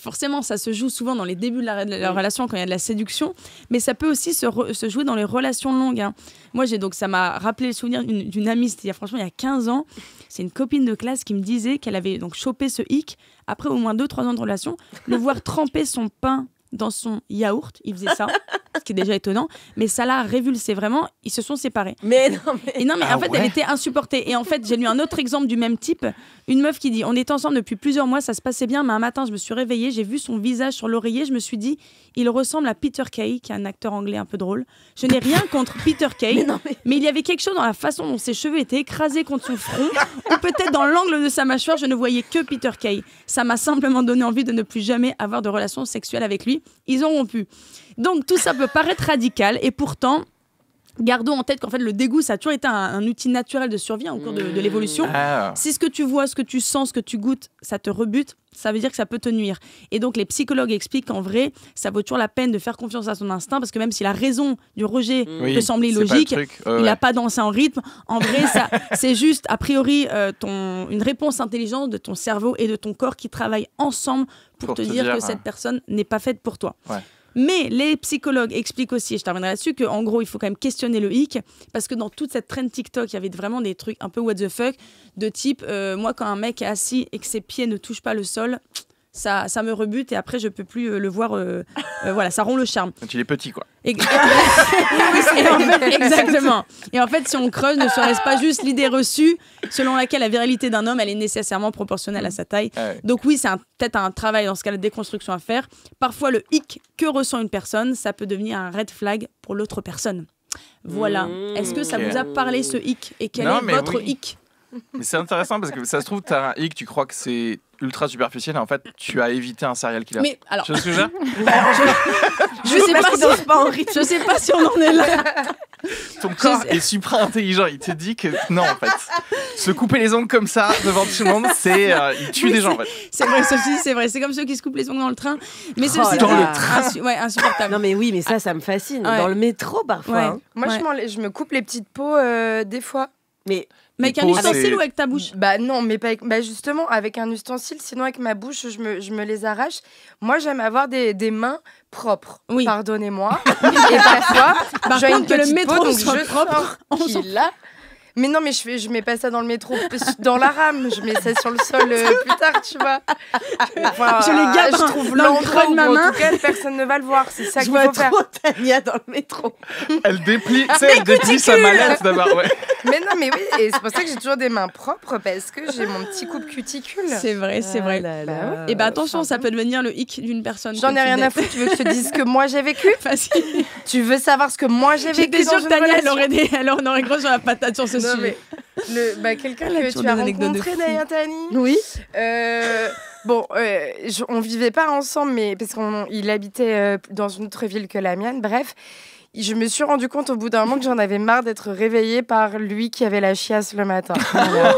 forcément, ça se joue souvent dans les débuts de la relation, quand il y a de la séduction. Mais ça peut aussi se jouer dans les relations longues. Hein. Moi, ça m'a rappelé le souvenir d'une amie, c'était franchement il y a 15 ans. C'est une copine de classe qui me disait qu'elle avait donc chopé ce hic après au moins 2-3 ans de relation, le voir tremper son pain dans son yaourt, il faisait ça, ce qui est déjà étonnant, mais ça l'a révulsé vraiment, ils se sont séparés. Mais en fait, elle était insupportée. Et en fait, j'ai lu un autre exemple du même type, une meuf qui dit, on était ensemble depuis plusieurs mois, ça se passait bien, mais un matin, je me suis réveillée, j'ai vu son visage sur l'oreiller, je me suis dit, il ressemble à Peter Kay, qui est un acteur anglais un peu drôle. Je n'ai rien contre Peter Kay, mais il y avait quelque chose dans la façon dont ses cheveux étaient écrasés contre son front, ou peut-être dans l'angle de sa mâchoire, je ne voyais que Peter Kay. Ça m'a simplement donné envie de ne plus jamais avoir de relations sexuelles avec lui. Ils ont rompu. Donc tout ça peut paraître radical et pourtant, gardons en tête qu'en fait le dégoût ça a toujours été un outil naturel de survie au cours de l'évolution. Si ce que tu vois, ce que tu sens, ce que tu goûtes, ça te rebute, ça veut dire que ça peut te nuire. Et donc les psychologues expliquent qu'en vrai, ça vaut toujours la peine de faire confiance à son instinct parce que même si la raison du rejet peut sembler illogique, il n'a pas dansé en rythme. En vrai, c'est juste a priori une réponse intelligente de ton cerveau et de ton corps qui travaillent ensemble pour te dire que cette personne n'est pas faite pour toi. Ouais. Mais les psychologues expliquent aussi, et je terminerai là-dessus, qu'en gros, il faut quand même questionner le hic, parce que dans toute cette trend TikTok, il y avait vraiment des trucs un peu what the fuck, de type, moi, quand un mec est assis et que ses pieds ne touchent pas le sol, ça me rebute et après, je peux plus le voir. Voilà, ça rompt le charme. Quand il est petit, quoi. Exactement. Et en fait, si on creuse, ne serait-ce pas juste l'idée reçue selon laquelle la virilité d'un homme, elle est nécessairement proportionnelle à sa taille. Donc oui, c'est peut-être un travail dans ce cas de déconstruction à faire. Parfois, le hic que ressent une personne, ça peut devenir un red flag pour l'autre personne. Voilà. Est-ce que ça vous a parlé, ce hic? Et quel est votre hic? Mais c'est intéressant parce que ça se trouve, tu as un hic, tu crois que c'est ultra superficiel et en fait, tu as évité un serial killer. Mais alors, tu vois ce que je veux dire? Je sais pas si on en est là. Ton corps est supra intelligent. Il te dit que non, en fait. Se couper les ongles comme ça devant tout le monde, c'est il tue des gens. En fait. C'est vrai, ceci, c'est vrai. C'est comme ceux qui se coupent les ongles dans le train. Mais dans le train. Insupportable. Non mais oui, mais ça me fascine. Dans le métro parfois. Ouais. Hein. Moi, je me coupe les petites peaux des fois. Mais avec un ustensile ou avec ta bouche? Bah non, mais pas avec, justement avec un ustensile, sinon avec ma bouche, je me les arrache. Moi, j'aime avoir des mains propres. Oui. Pardonnez-moi. Et parfois, par contre, que le métro soit propre, là. Mais non, mais je mets pas ça dans le métro, dans la rame, je mets ça sur le sol plus tard, tu vois. Enfin, je les garde je trouve l'endroit de ma main. En tout cas, personne ne va le voir, c'est ça qu'il faut faire. Je vois trop Tania dans le métro. Elle déplie, tu sais, elle déplie sa mallette d'abord, ouais. Mais non, mais oui, et c'est pour ça que j'ai toujours des mains propres, parce que j'ai mon petit coupe cuticule. C'est vrai, c'est vrai. Et attention, ça peut devenir le hic d'une personne. J'en ai rien à foutre, tu veux que je te dise ce que moi j'ai vécu? Facile. Tu veux savoir ce que moi j'ai vécu? J'étais sûre que Tania, elle aurait gros sur la patate sur ce non, sujet. Mais quelqu'un que tu as rencontré, Nayatani. Oui. Bon, on vivait pas ensemble, mais parce qu'il habitait dans une autre ville que la mienne. Bref, je me suis rendu compte au bout d'un moment que j'en avais marre d'être réveillée par lui qui avait la chiasse le matin. Voilà.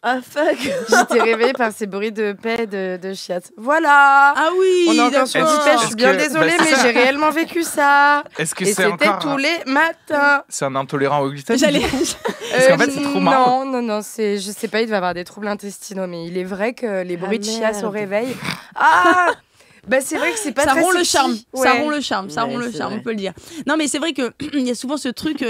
Ah fuck. J'étais réveillée par ces bruits de paix de chiasse. Voilà. Ah oui. On est encore sur d'accord. du paix. Je suis bien Est-ce que- désolée, bah, c'est mais ça. j'ai réellement vécu ça. Est-ce que Et c'est c'était encore tous les matins. c'est un intolérant au gluten? J'allais. Parce qu'en fait, c'est trop marrant. Non, je sais pas, il va avoir des troubles intestinaux, mais il est vrai que les bruits de chiasse merde. au réveil. Ah bah c'est vrai que c'est pas Ça très rompt le sexy. charme. Ça Ouais. rompt le charme. Ça Ouais, rompt le c'est charme, vrai. on peut le dire. Non, mais c'est vrai que il y a souvent ce truc.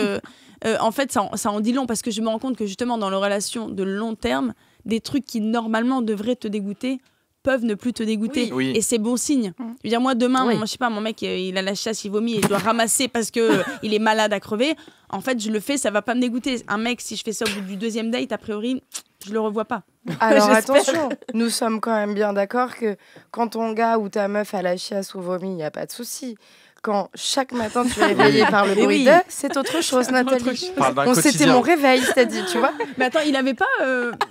En fait, ça en dit long parce que je me rends compte que justement dans les relations de long terme, des trucs qui normalement devraient te dégoûter peuvent ne plus te dégoûter. Oui. Et c'est bon signe. Je veux dire, moi, demain, Oui. moi, je sais pas, mon mec, il a la chasse, il vomit et je dois ramasser parce que il est malade à crever. En fait, je le fais, ça va pas me dégoûter. Un mec, si je fais ça au bout du deuxième date, a priori, je le revois pas. Alors J'espère. attention, nous sommes quand même bien d'accord que quand ton gars ou ta meuf a la chiasse ou vomit, il n'y a pas de souci. Quand chaque matin tu es réveillée par le Mais bruit oui. de, c'est autre chose, Nathalie. On parle d'un Bon, c'était quotidien. mon réveil, c'est-à-dire, tu vois. Mais attends, il avait pas.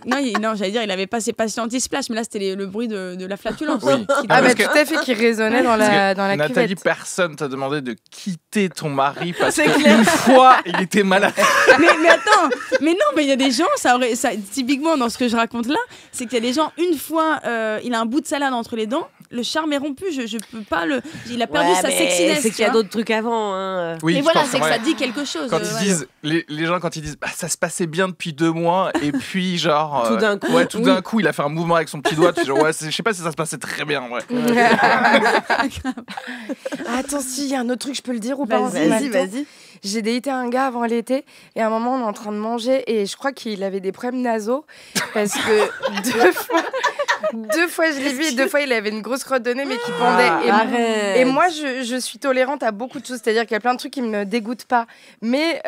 Non, j'allais dire, il avait pas ses patients anti-splash, mais là, c'était le bruit de la flatulence. Oui. Qui Ah parce bah que- tout à fait, qui résonnait dans Parce que la Nathalie, cuvette. personne t'a demandé de quitter ton mari parce C'est qu'une fois, il était malade. mais attends, mais non, mais il y a des gens, typiquement dans ce que je raconte là, c'est qu'il y a des gens, une fois, il a un bout de salade entre les dents, le charme est rompu, je peux pas le. Il a perdu Ouais, sa mais sexiness. C'est tu qu'il y a vois. d'autres trucs avant. Hein. Oui, Mais je voilà, pense, c'est que ouais. ça dit quelque chose. Quand ils ouais. disent, les gens, quand ils disent, bah, ça se passait bien depuis 2 mois, et puis, genre. Tout d'un coup. Ouais, tout Oui. d'un coup, il a fait un mouvement avec son petit doigt, puis genre, ouais, je sais pas si ça se passait très bien, ouais. Attends, si, il y a un autre truc, je peux le dire ou pas? Vas-y, vas-y. J'ai daté un gars avant l'été et à un moment on est en train de manger et je crois qu'il avait des problèmes nasaux parce que deux fois je l'ai vu et 2 fois il avait une grosse crotte de nez mais qui pendait. Arrête. Et moi je suis tolérante à beaucoup de choses, c'est-à-dire qu'il y a plein de trucs qui me dégoûtent pas. Mais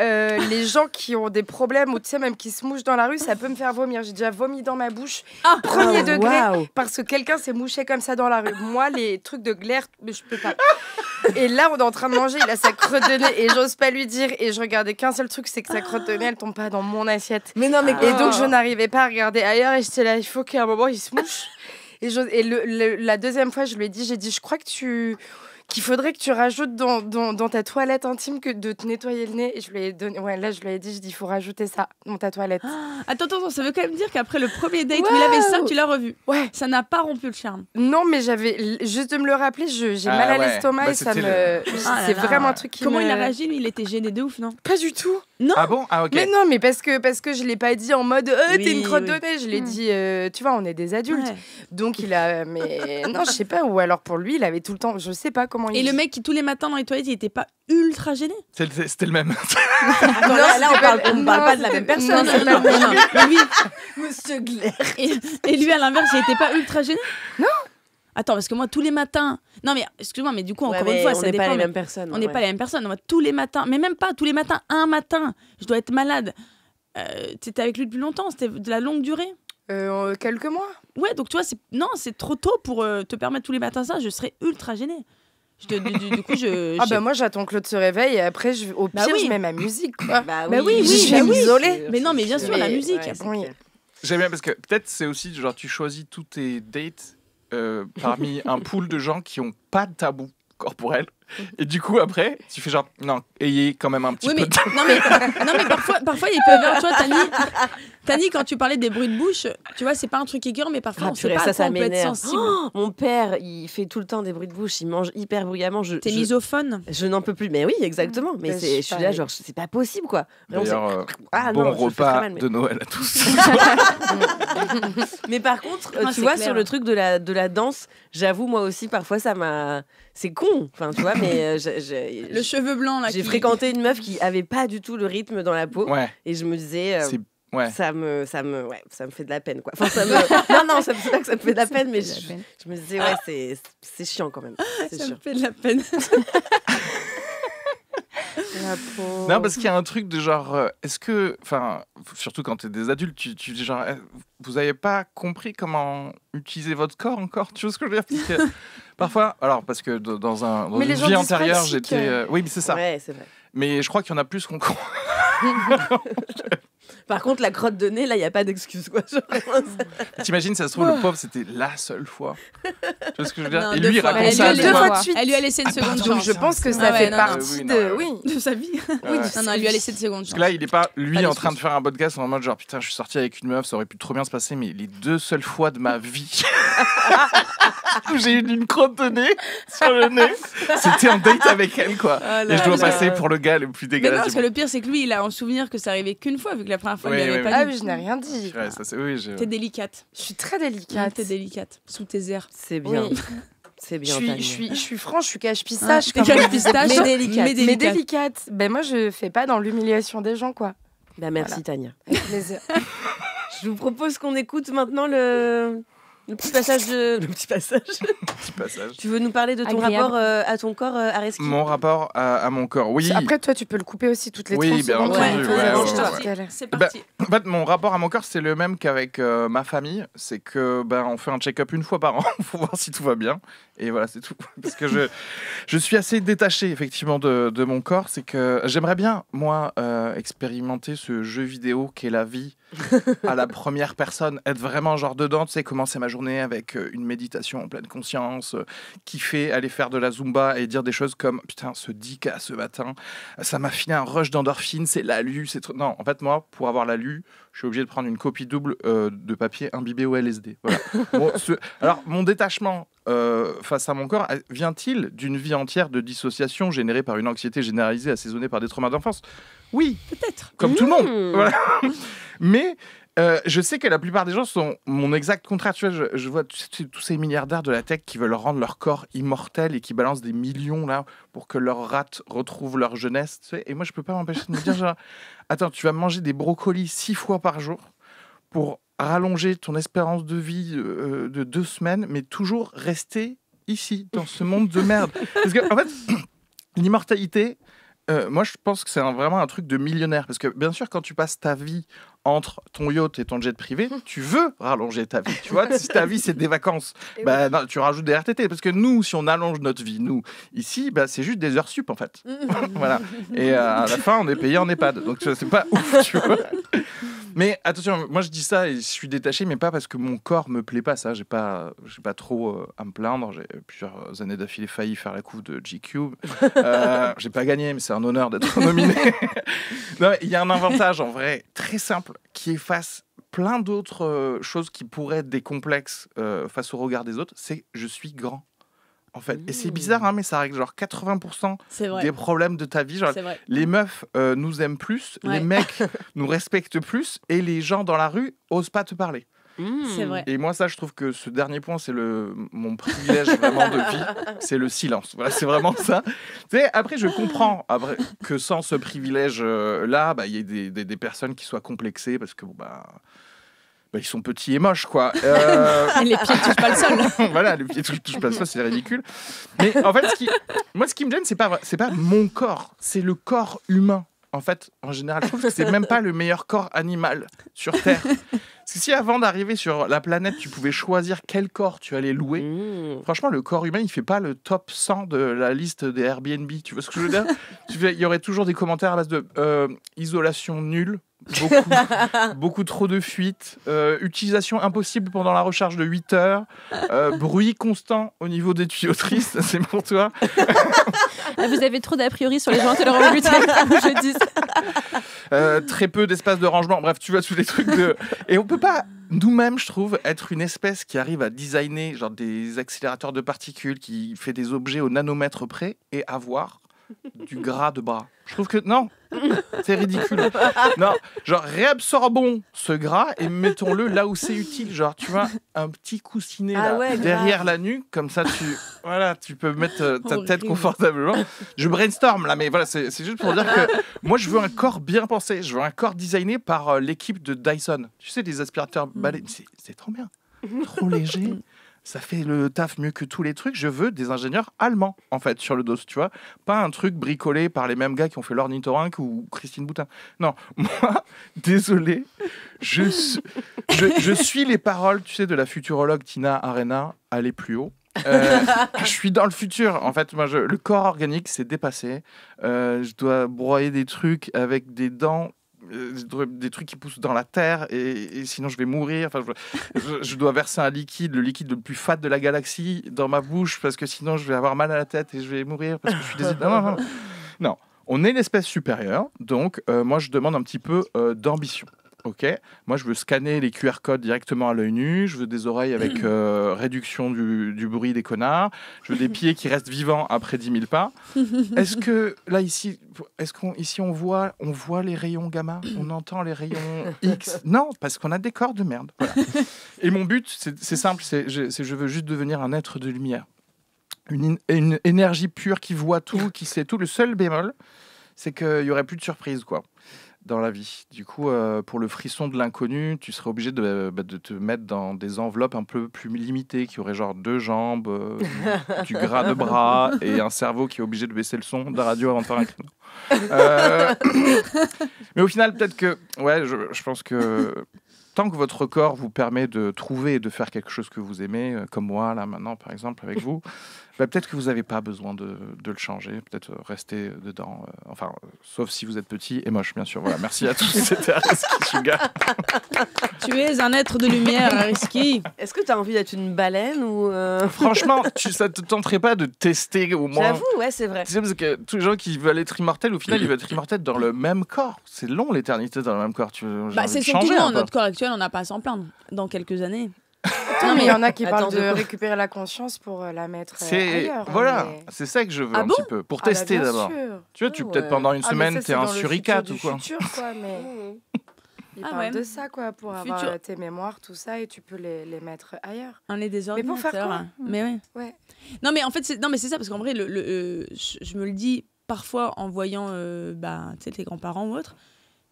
les gens qui ont des problèmes ou tu sais même qui se mouchent dans la rue, ça peut me faire vomir. J'ai déjà vomi dans ma bouche, premier Oh, degré, waouh. parce que quelqu'un s'est mouché comme ça dans la rue. Moi les trucs de glaire, je peux pas. Et là, on est en train de manger, il a sa crotte de nez et j'ose pas lui dire. Et je regardais qu'un seul truc, c'est que sa crotte de nez, elle tombe pas dans mon assiette. Mais non, mais Et donc, je n'arrivais pas à regarder ailleurs et j'étais là, il faut qu'à un moment, il se mouche. Et la deuxième fois, j'ai dit, je crois qu'il faudrait que tu rajoutes dans ta toilette intime que de te nettoyer le nez. Et je lui ai donné, ouais, là, je lui ai dit, il faut rajouter ça dans ta toilette. Attends, ça veut quand même dire qu'après le premier date où il avait ça, tu l'as revu. Ouais. Ça n'a pas rompu le charme. Non, mais juste de me le rappeler, j'ai Ah mal à ouais. l'estomac Bah, et ça c'était me. Ah là C'est là. vraiment un truc qui Comment me. il a réagi, lui? Il était gêné de ouf, non? Pas du tout. Non. Ah bon? Ah, ok. Mais non, mais parce que je l'ai pas dit en mode t'es Oui, une crotte oui. de nez. Je l'ai dit, tu vois, on est des adultes. Ouais. Donc il a. Mais non, je sais pas. Ou alors pour lui, il avait tout le temps. Je sais pas comment il. Et le mec qui tous les matins dans les toilettes, il était pas ultra gêné? C'était le même. Attends, là, on parle pas de la même personne. Non, Mais lui, Monsieur Glaire. et lui, à l'inverse, il était pas ultra gêné? Non. Attends, parce que moi, tous les matins. Non, mais excuse-moi, mais du coup, encore une fois, on ça n'est dépend. pas les mais mêmes personnes. On n'est pas les mêmes personnes. Moi, tous les matins, mais même pas tous les matins, un matin, je dois être malade. T'étais avec lui depuis longtemps, c'était de la longue durée? Quelques mois. Ouais, donc tu vois, c'est trop tôt pour te permettre tous les matins ça. Je serais ultra gênée. Du coup, Ah bah moi j'attends que Claude se réveille et après au pire Bah oui. je mets ma musique quoi. Bah Bah oui, je vais m'isoler. Mais non, mais bien sûr, la Mais- musique. ouais, c'est Oui. clair. J'aime bien parce que peut-être c'est aussi genre tu choisis tous tes dates parmi un pool de gens qui ont pas de tabou corporel et du coup après tu fais genre non ayez quand même un petit Oui, peu mais, de non, mais parfois il peut y avoir, tu vois, Tani, quand tu parlais des bruits de bouche, tu vois, c'est pas un truc écœurant, mais parfois Ah, on sait purée, pas à ça quoi on peut être m'énerve. sensible. Oh, mon père, il fait tout le temps des bruits de bouche, il mange hyper bruyamment. T'es misophone. Je n'en peux plus. Mais oui, exactement. Mais Bah, je suis là, pareil. genre, c'est pas possible, quoi. Vraiment, d'ailleurs Ah, bon non, je le fais très repas mal, mais- de Noël à tous. Mais par contre, Ah, tu c'est vois, clair. sur le truc de la danse, j'avoue, moi aussi, parfois, ça m'a. C'est con, enfin, tu vois, mais Le cheveu blanc, là. j'ai qui- fréquenté une meuf qui avait pas du tout le rythme dans la peau. Ouais, Et je me disais. c'est ouais. Ça me fait de la peine, quoi. Enfin, non, ça c'est pas que ça me fait de la peine, mais je me disais, ouais, c'est chiant quand même. C'est Ça me chiant. fait de la peine. La peau. Non, parce qu'il y a un truc de genre, est-ce que, enfin, surtout quand t'es des adultes, tu dis genre, vous avez pas compris comment utiliser votre corps encore? Tu vois ce que je veux dire? Parce que parfois, alors, parce que dans Mais une les gens vie disent antérieure, pratique. j'étais. Oui, mais c'est ça. Ouais, c'est vrai. Mais je crois qu'il y en a plus qu'on croit. Par contre, la crotte de nez, là, il n'y a pas d'excuse, quoi. Genre, vraiment, T'imagines, ça se trouve, le pauvre, c'était la seule fois. Tu vois ce que je veux dire? Non, Et deux lui, il fois. raconte Elle ça à lui a deux laissé- fois. de suite. Elle lui a laissé une seconde pardon, chance. Je pense que ça Ah ouais, fait non, partie oui, de... non, Oui. De sa vie. Ouais. Non, elle lui a laissé une seconde Parce chance. que là, il est pas, lui, Pas en train de d'excuse. faire un podcast en mode genre, putain, je suis sorti avec une meuf, ça aurait pu trop bien se passer, mais les 2 seules fois de ma vie où j'ai eu une crotte de nez sur le nez, c'était en date avec elle, quoi. Et je dois passer pour le gars le plus Mais non, dégueulasse. parce que le pire, c'est que lui, il a en souvenir que ça arrivait qu'une fois, vu que la première fois, il Oui, lui avait oui, pas Ah dit. oui, je n'ai rien dit. Ouais, ça, c'est... Oui, T'es délicate. Je suis très délicate. T'es délicate. Sous tes airs. c'est bien. Oui. C'est Je bien, suis, Tania. je suis franche, je suis cache-pistache. T'es comme on cache-pistache, disait. mais délicate. Mais délicate. Ben moi, je fais pas dans l'humiliation des gens, quoi. Bah, merci, Voilà. Tania. Avec plaisir. Je vous propose qu'on écoute maintenant le petit passage de... Le petit passage. petit passage. Tu veux nous parler de ton Agréable. rapport à ton corps, Areski? Mon rapport à mon corps, oui. Après, toi, tu peux le couper aussi toutes les Oui, 30 bien secondes. entendu, qu'on ouais, faisait ouais, avant ouais, tout ouais. à l'heure. C'est Bah, parti. En fait, mon rapport à mon corps, c'est le même qu'avec ma famille. C'est que on fait un check-up une fois par an pour voir si tout va bien. Et voilà, c'est tout. Parce que je suis assez détaché, effectivement, de mon corps. C'est que j'aimerais bien, moi, expérimenter ce jeu vidéo qu'est la vie à la première personne. Être vraiment genre dedans, tu sais, commencer ma journée avec une méditation en pleine conscience, kiffer, aller faire de la Zumba et dire des choses comme « Putain, ce 10K ce matin, ça m'a filé un rush d'endorphine, c'est l'alu, c'est trop... » Non, en fait, moi, pour avoir l'alu, je suis obligé de prendre une copie double de papier imbibé au LSD. Voilà. Bon, alors, mon détachement face à mon corps vient-il d'une vie entière de dissociation générée par une anxiété généralisée assaisonnée par des traumas d'enfance? Oui, Peut-être. comme tout le monde. Voilà. Mais je sais que la plupart des gens sont mon exact contraire. Tu vois, je vois tous ces milliardaires de la tech qui veulent rendre leur corps immortel et qui balancent des millions là pour que leurs rats retrouvent leur jeunesse. Tu sais. Et moi, je peux pas m'empêcher de me dire genre, attends, tu vas manger des brocolis 6 fois par jour pour rallonger ton espérance de vie de 2 semaines, mais toujours rester ici, dans ce monde de merde. Parce que, en fait, l'immortalité, moi, je pense que c'est vraiment un truc de millionnaire. Parce que, bien sûr, quand tu passes ta vie entre ton yacht et ton jet privé, tu veux rallonger ta vie. Tu vois, si ta vie, c'est des vacances, bah, non, tu rajoutes des RTT. Parce que nous, si on allonge notre vie, nous, ici, bah, c'est juste des heures sup, en fait. Voilà. Et à la fin, on est payé en EHPAD. Donc, tu vois, c'est pas ouf, tu vois. Mais attention, moi je dis ça et je suis détaché, mais pas parce que mon corps me plaît pas. Ça, j'ai pas trop à me plaindre. J'ai plusieurs années d'affilée failli faire la couve de G-Cube. J'ai pas gagné, mais c'est un honneur d'être nominé. Non, il y a un avantage en vrai très simple qui efface plein d'autres choses qui pourraient être des complexes face au regard des autres. C'est je suis grand. En fait. Et c'est bizarre, hein, mais ça règle genre 80% C'est vrai. des problèmes de ta vie. Genre, C'est vrai. les meufs nous aiment plus, Ouais. les mecs nous respectent plus, et les gens dans la rue osent pas te parler. C'est vrai. Et moi, ça, je trouve que ce dernier point, c'est mon privilège vraiment de vie, c'est le silence. Voilà, c'est vraiment ça. Tu sais, après, je comprends que sans ce privilège-là, il y ait des personnes qui soient complexées parce que ils sont petits et moches, quoi. Les pieds touchent pas le sol. Voilà, les pieds touchent pas le sol, c'est ridicule. Mais en fait, ce qui me gêne, c'est pas mon corps, c'est le corps humain. En fait, en général, je trouve que c'est même pas le meilleur corps animal sur Terre. Parce que si avant d'arriver sur la planète, tu pouvais choisir quel corps tu allais louer, franchement, le corps humain, il fait pas le top 100 de la liste des Airbnb. Tu vois ce que je veux dire? Il y aurait toujours des commentaires à base de isolation nulle, beaucoup trop de fuites, utilisation impossible pendant la recharge de 8 heures, bruit constant au niveau des tuyauteries, ça c'est pour toi. Ah, vous avez trop d'a priori sur les gens intolérants au gluten, comme je dis. Très peu d'espace de rangement, bref, tu vois, tous les trucs de... Et on peut pas, nous-mêmes, je trouve, être une espèce qui arrive à designer genre des accélérateurs de particules, qui fait des objets au nanomètre près, et avoir du gras de bras. Je trouve que, non, c'est ridicule. Non, genre, réabsorbons ce gras et mettons-le là où c'est utile. Genre, tu vois, un petit coussinet là, derrière la nuque, comme ça, tu peux mettre ta tête confortablement. Je brainstorm là, mais voilà, c'est juste pour dire que moi, je veux un corps bien pensé. Je veux un corps designé par l'équipe de Dyson. Tu sais, des aspirateurs balais. C'est trop bien. Trop léger. Ça fait le taf mieux que tous les trucs. Je veux des ingénieurs allemands, en fait, sur le dos, tu vois. Pas un truc bricolé par les mêmes gars qui ont fait l'ornithorynque ou Christine Boutin. Non, moi, désolé, je suis les paroles, tu sais, de la futurologue Tina Arena, aller plus haut. Je suis dans le futur. En fait, moi, le corps organique, c'est dépassé. Je dois broyer des trucs avec des dents des trucs qui poussent dans la terre et sinon je vais mourir. Enfin, je dois verser un liquide, le liquide le plus fat de la galaxie dans ma bouche parce que sinon je vais avoir mal à la tête et je vais mourir parce que je suis désolé. Non. On est l'espèce supérieure, donc moi je demande un petit peu d'ambition. Ok, moi je veux scanner les QR codes directement à l'œil nu, je veux des oreilles avec réduction du bruit des connards, je veux des pieds qui restent vivants après 10 000 pas. Est-ce que là ici, on voit les rayons gamma, on entend les rayons X? Non, parce qu'on a des corps de merde. Voilà. Et mon but, c'est simple, je veux juste devenir un être de lumière, une énergie pure qui voit tout, qui sait tout. Le seul bémol, c'est qu'il y aurait plus de surprise, quoi. Dans la vie. Du coup, pour le frisson de l'inconnu, tu serais obligé de te mettre dans des enveloppes un peu plus limitées, qui auraient genre 2 jambes, du gras de bras et un cerveau qui est obligé de baisser le son de la radio avant de faire un créneau. Mais au final, peut-être que... Ouais, je pense que tant que votre corps vous permet de trouver et de faire quelque chose que vous aimez, comme moi, là, maintenant, par exemple, avec vous, peut-être que vous n'avez pas besoin de le changer. Peut-être rester dedans. Sauf si vous êtes petit et moche, bien sûr. Voilà, merci à tous. C'était Ariski Sugar. Tu es un être de lumière, Ariski. Est-ce que tu as envie d'être une baleine ou Franchement, ça te tenterait pas de tester au moins? J'avoue, ouais, c'est vrai. Tu sais, parce que tous les gens qui veulent être immortels, au final, ils veulent être immortels dans le même corps. C'est long, l'éternité dans le même corps. C'est surtout non, notre corps actuel, on n'a pas à s'en plaindre. Dans quelques années. Non, mais il y en a qui parlent de récupérer la conscience pour la mettre ailleurs. Voilà, c'est ça que je veux petit peu. Pour tester d'abord. Tu vois, peut-être pendant une semaine, t'es un suricate ou quoi. Futur, quoi, mais... Il parle de ça, quoi, pour avoir tes mémoires, tout ça, et tu peux les mettre ailleurs. On est des ordinateurs. Mais pour faire quoi? Mais ouais. Non, mais en fait, c'est ça, parce qu'en vrai, je me le dis parfois en voyant tes grands-parents ou autres.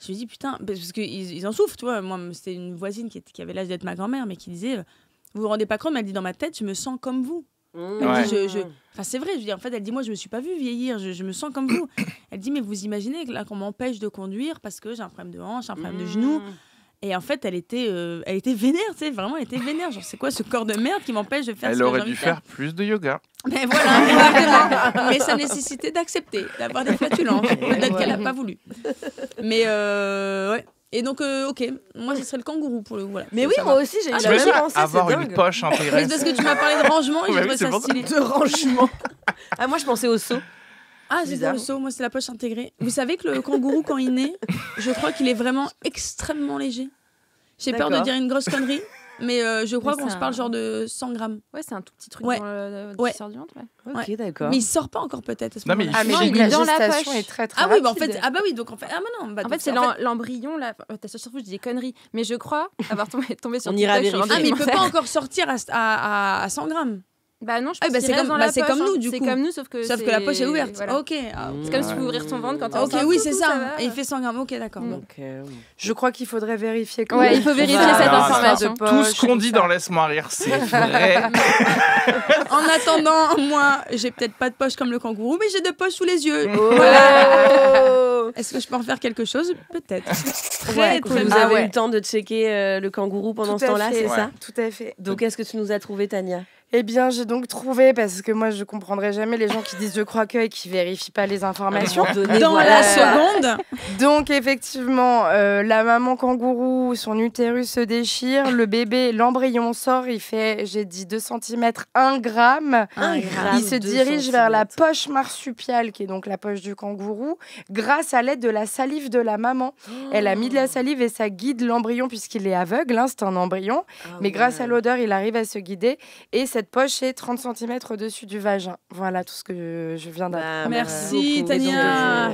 Je me dis, putain, parce qu'ils en souffrent, tu vois. Moi, c'était une voisine qui avait l'âge d'être ma grand-mère, mais qui disait, vous vous rendez pas compte, mais elle dit, dans ma tête, je me sens comme vous. Elle dit, enfin, c'est vrai, je dis, en fait, elle dit, moi, je me suis pas vue vieillir, je me sens comme vous. Elle dit, mais vous imaginez que là, qu'on m'empêche de conduire parce que j'ai un problème de hanche, un problème de genou. Et en fait, elle était vénère, tu sais, vraiment, elle était vénère. Genre, c'est quoi ce corps de merde qui m'empêche de faire ce que j'ai envie de faire? Elle aurait dû faire plus de yoga. Mais voilà, exactement. Mais ça nécessitait d'accepter, d'avoir des flatulences. Peut-être qu'elle n'a pas voulu. Mais ouais. Et donc, ok, moi, ce serait le kangourou pour le coup. Voilà. Mais oui, moi aussi, j'ai eu la même pensée. Avoir une poche intégrée. C'est parce que tu m'as parlé de rangement et je trouvais ça stylé. De rangement. Ah, moi, je pensais au seau. Ah, c'est pas le seau, moi, c'est la poche intégrée. Vous savez que le kangourou, quand il naît, je crois qu'il est vraiment extrêmement léger. J'ai peur de dire une grosse connerie. Mais je crois qu'on se parle genre de 100 grammes. Ouais, c'est un tout petit truc dans le sort du ventre. Ok, d'accord. Mais il sort pas encore peut-être à ce moment-là. Mais il est dans la poche. Est très, très rapide. En fait, oui, donc en fait, en fait, c'est l'embryon là. Surtout, je dis des conneries, mais je crois avoir tombé sur. On ira vérifier. Ah, mais il peut pas encore sortir à 100 grammes. Bah non, je pense que c'est comme nous du coup. C'est comme nous, sauf que la poche est ouverte. Voilà. Ok. C'est comme si tu peux ouvrir ton ventre quand tu es enceinte. Ok, oui, c'est ça. Et il fait 100 grammes. Ok, d'accord. Je crois qu'il faudrait vérifier. Ouais, il faut vérifier cette information. Tout ce qu'on dit dans Laisse-moi rire, c'est vrai. En attendant, moi, j'ai peut-être pas de poche comme le kangourou, mais j'ai 2 poches sous les yeux. Est-ce que je peux en faire quelque chose? Peut-être. Vous avez eu le temps de checker le kangourou pendant ce temps-là, c'est ça? Tout à fait. Donc, est-ce que tu nous as trouvé, Tania? Eh bien, j'ai donc trouvé, parce que moi, je comprendrai jamais les gens qui disent je crois que et qui vérifient pas les informations. Dans la seconde. Donc, effectivement, la maman kangourou, son utérus se déchire, le bébé, l'embryon sort, il fait, j'ai dit 2 cm, 1 gramme. Il se dirige vers la poche marsupiale, qui est donc la poche du kangourou, grâce à l'aide de la salive de la maman. Elle a mis de la salive et ça guide l'embryon, puisqu'il est aveugle, hein, c'est un embryon. Mais grâce à l'odeur, il arrive à se guider. Et cette poche est 30 cm au-dessus du vagin. Voilà tout ce que je viens d'apprendre. Merci Tania.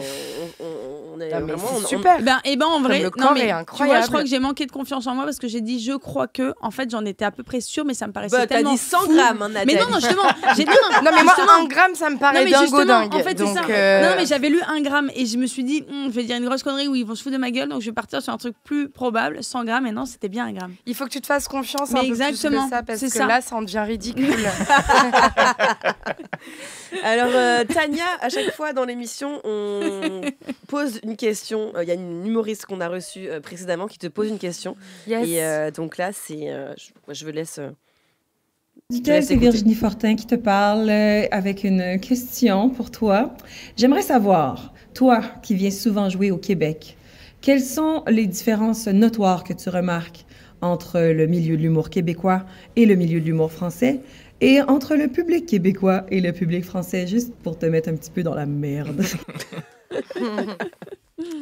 C'est super. En vrai, le corps est incroyable. Tu vois, je crois que j'ai manqué de confiance en moi parce que j'ai dit je crois que. En fait, j'en étais à peu près sûre, mais ça me paraissait tellement. T'as dit 100 grammes, hein, mais non, justement. Non, mais moi, 1 gramme, ça me paraît dingue. En fait, c'est ça. Non, mais j'avais lu 1 gramme et je me suis dit, je vais dire une grosse connerie où ils vont se foutre de ma gueule, donc je vais partir sur un truc plus probable, 100 grammes. Et non, c'était bien 1 gramme. Il faut que tu te fasses confiance un peu plus que ça, parce que là, ça en devient ridicule. Alors, Tania, à chaque fois dans l'émission, on pose une question. Il y a une humoriste qu'on a reçue précédemment qui te pose une question. Yes. Et donc là, c'est, je vous laisse. C'est Virginie Fortin qui te parle avec une question pour toi. J'aimerais savoir, toi qui viens souvent jouer au Québec, Quelles sont les différences notoires que tu remarques entre le milieu de l'humour québécois et le milieu de l'humour français, et entre le public québécois et le public français, juste pour te mettre un petit peu dans la merde?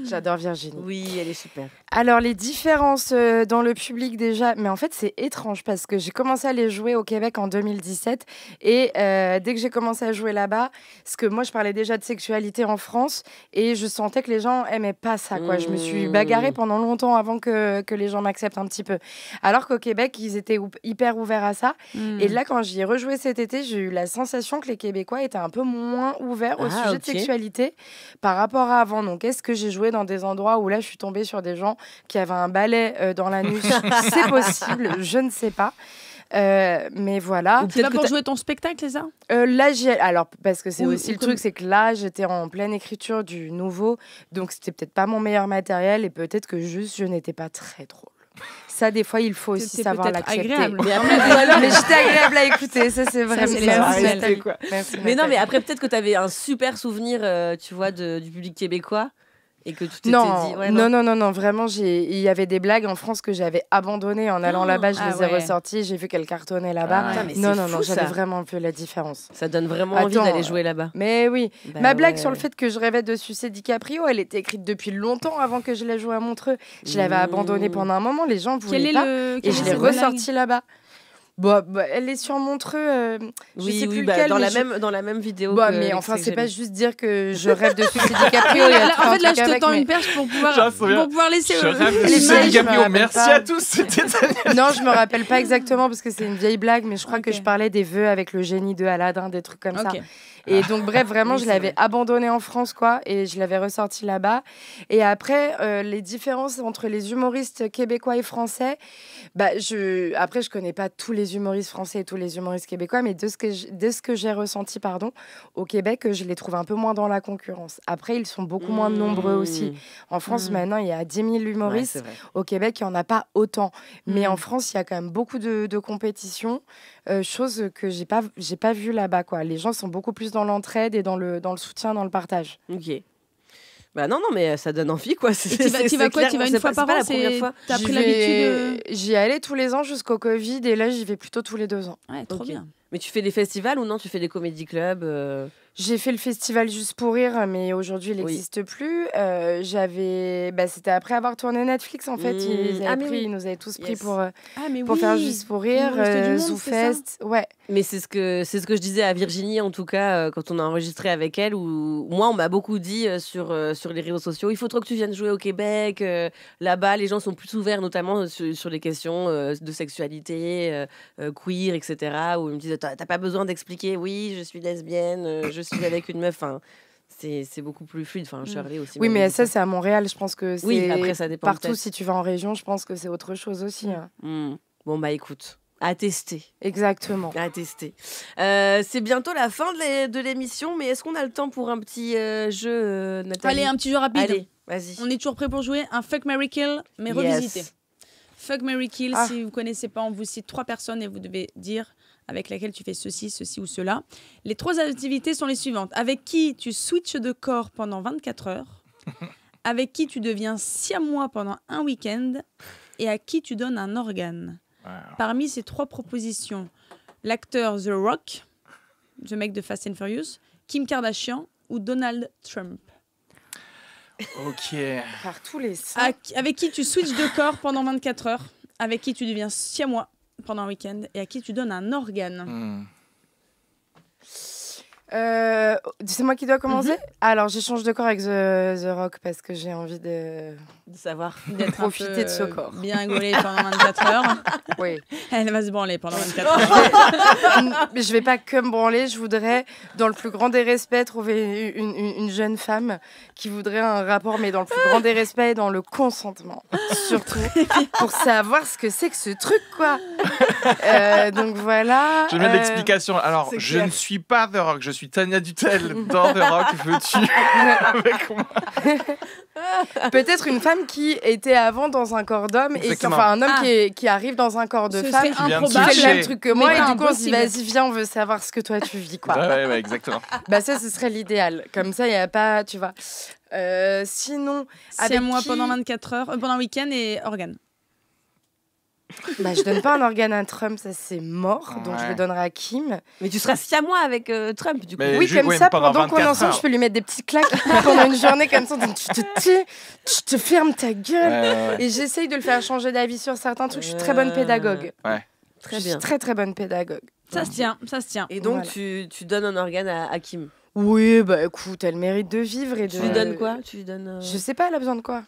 J'adore Virginie. Oui, elle est super. Alors, les différences dans le public déjà, mais en fait, c'est étrange parce que j'ai commencé à les jouer au Québec en 2017 et dès que j'ai commencé à jouer là-bas, parce que moi, je parlais déjà de sexualité en France et je sentais que les gens aimaient pas ça, quoi. Je me suis bagarrée pendant longtemps avant que les gens m'acceptent un petit peu. Alors qu'au Québec, ils étaient hyper ouverts à ça. Et là, quand j'y ai rejoué cet été, j'ai eu la sensation que les Québécois étaient un peu moins ouverts au sujet de sexualité par rapport à avant. Donc, est-ce que j'ai joué dans des endroits où là, je suis tombée sur des gens qui avaient un balai dans l'anus? C'est possible, je ne sais pas. Mais voilà. C'est pas pour jouer ton spectacle, c'est ça? Là, alors, parce que c'est aussi le truc, c'est que là, j'étais en pleine écriture du nouveau, donc c'était peut-être pas mon meilleur matériel et peut-être que juste je n'étais pas très drôle. Ça, des fois, il faut aussi savoir l'accepter. Agréable. Mais j'étais agréable à écouter, ça c'est vraiment l'essentiel. Merci, mais non, mais après, peut-être que tu avais un super souvenir, tu vois, du public québécois. Et que tu t'étais dit... Ouais, non, vraiment, il y avait des blagues en France que j'avais abandonnées en allant là-bas, je les ai ressorties, j'ai vu qu'elles cartonnaient là-bas. Non, j'avais vraiment un peu la différence. Ça donne vraiment envie d'aller jouer là-bas. Mais oui, ma blague sur le fait que je rêvais de sucer DiCaprio, elle était écrite depuis longtemps avant que je la joue à Montreux. Je l'avais abandonnée pendant un moment, les gens voulaient pas, et je l'ai ressortie là-bas. Elle est sur Montreux. Je sais plus lequel, dans la même vidéo. Mais enfin, c'est pas juste dire que je rêve de sucer DiCaprio. En fait, là, je te tends une perche pour pouvoir laisser. Je rêve de sucer DiCaprio. Merci à tous. C'était non, je me rappelle pas exactement parce que c'est une vieille blague, mais je crois que je parlais des vœux avec le génie de Aladdin, des trucs comme ça. Et donc, bref, vraiment, je l'avais abandonné en France, quoi, et je l'avais ressorti là-bas. Et après, les différences entre les humoristes québécois et français, après, je connais pas tous les humoristes français et tous les humoristes québécois, mais de ce que j'ai ressenti, au Québec, je les trouve un peu moins dans la concurrence. Après, ils sont beaucoup moins nombreux aussi. En France, maintenant, il y a 10 000 humoristes. Au Québec, il n'y en a pas autant. Mais en France, il y a quand même beaucoup de compétition, chose que j'ai pas vu là-bas, quoi. Les gens sont beaucoup plus dans l'entraide et dans le soutien, dans le partage. Ok. Bah non, mais ça donne envie, quoi. Tu vas quoi? Tu vas une fois par an? T'as pris l'habitude? J'y allais tous les ans jusqu'au Covid et là, j'y vais plutôt tous les 2 ans. Ouais, trop bien. Mais tu fais des festivals ou non? Tu fais des comédie clubs J'ai fait le festival Juste pour rire, mais aujourd'hui, il n'existe plus. C'était après avoir tourné Netflix, en fait. Ils nous avaient tous pris pour faire Juste pour rire, ZooFest. Ouais. Mais c'est ce que je disais à Virginie, en tout cas, quand on a enregistré avec elle, où moi, on m'a beaucoup dit sur les réseaux sociaux, il faut trop que tu viennes jouer au Québec. Là-bas, les gens sont plus ouverts, notamment sur les questions de sexualité, queer, etc. Où ils me disent, t'as pas besoin d'expliquer, oui, je suis lesbienne, je suis avec une meuf. Enfin, c'est beaucoup plus fluide. Enfin, Shirley aussi. Oui, mais ça, c'est à Montréal. Je pense que c'est... Oui, après, ça dépend. Partout, si tu vas en région, je pense que c'est autre chose aussi. Bon, écoute. À tester. Exactement. À tester. C'est bientôt la fin de l'émission, mais est-ce qu'on a le temps pour un petit jeu, Nathalie? Allez, un petit jeu rapide. Allez, vas-y. On est toujours prêt pour jouer un Fuck, Marry, Kill, mais revisité. Fuck, Marry, Kill, si vous ne connaissez pas, on vous cite 3 personnes et vous devez dire avec laquelle tu fais ceci, ceci ou cela. Les 3 activités sont les suivantes. Avec qui tu switches de corps pendant 24 heures, avec qui tu deviens siamois pendant un week-end et à qui tu donnes un organe. Parmi ces 3 propositions, l'acteur The Rock, le mec de Fast and Furious, Kim Kardashian ou Donald Trump. Ok. Par tous les avec qui tu switches de corps pendant 24 heures, avec qui tu deviens siamois pendant un week-end et à qui tu donnes un organe. C'est moi qui dois commencer. Alors, j'échange de corps avec The Rock parce que j'ai envie de savoir, d'être profiter de ce corps. Bien gaulé pendant 24 heures. Oui. Elle va se branler pendant 24 heures. Mais je vais pas que me branler. Je voudrais, dans le plus grand des respects, trouver une jeune femme qui voudrait un rapport, mais dans le plus grand des respects, dans le consentement, surtout, pour savoir ce que c'est que ce truc, quoi. Donc voilà. Je mets l'explication. Alors, je ne suis pas The Rock, je suis Tania Dutel dans The Rock, veux-tu avec moi? Peut-être une femme qui était avant dans un corps d'homme et Exactement. enfin un homme qui arrive dans un corps de Ce femme. serait qui vient de Qui improbable. fait le même toucher. truc que moi Mais et pas du coup on se dit impossible. vas-y viens on veut savoir ce que toi tu vis quoi. Ouais, exactement. Bah ça ce serait l'idéal. Comme ça il y a pas tu vois. Sinon C'est avec moi qui pendant 24 heures, pendant un week-end et organe. bah je donne pas un organe à Trump ça c'est mort donc je Ouais. le donnerai à Kim. Mais tu seras siamois avec Trump, du coup. Mais Oui, comme oui, ça, pendant pendant qu'on est 24 ensemble, heures. je peux lui mettre des petits claques pendant une journée comme ça. Donc, tu te tais, tu te fermes ta gueule. Ouais. Et j'essaye de le faire changer d'avis sur certains trucs. Je suis très bonne pédagogue. Très Je bien. suis très très bonne pédagogue. Ça se tient, ça se tient. Et donc, Voilà. tu donnes un organe à Kim. Oui, bah écoute, elle mérite de vivre et de. Tu lui donnes quoi? Tu lui donnes. Je sais pas, elle a besoin de quoi.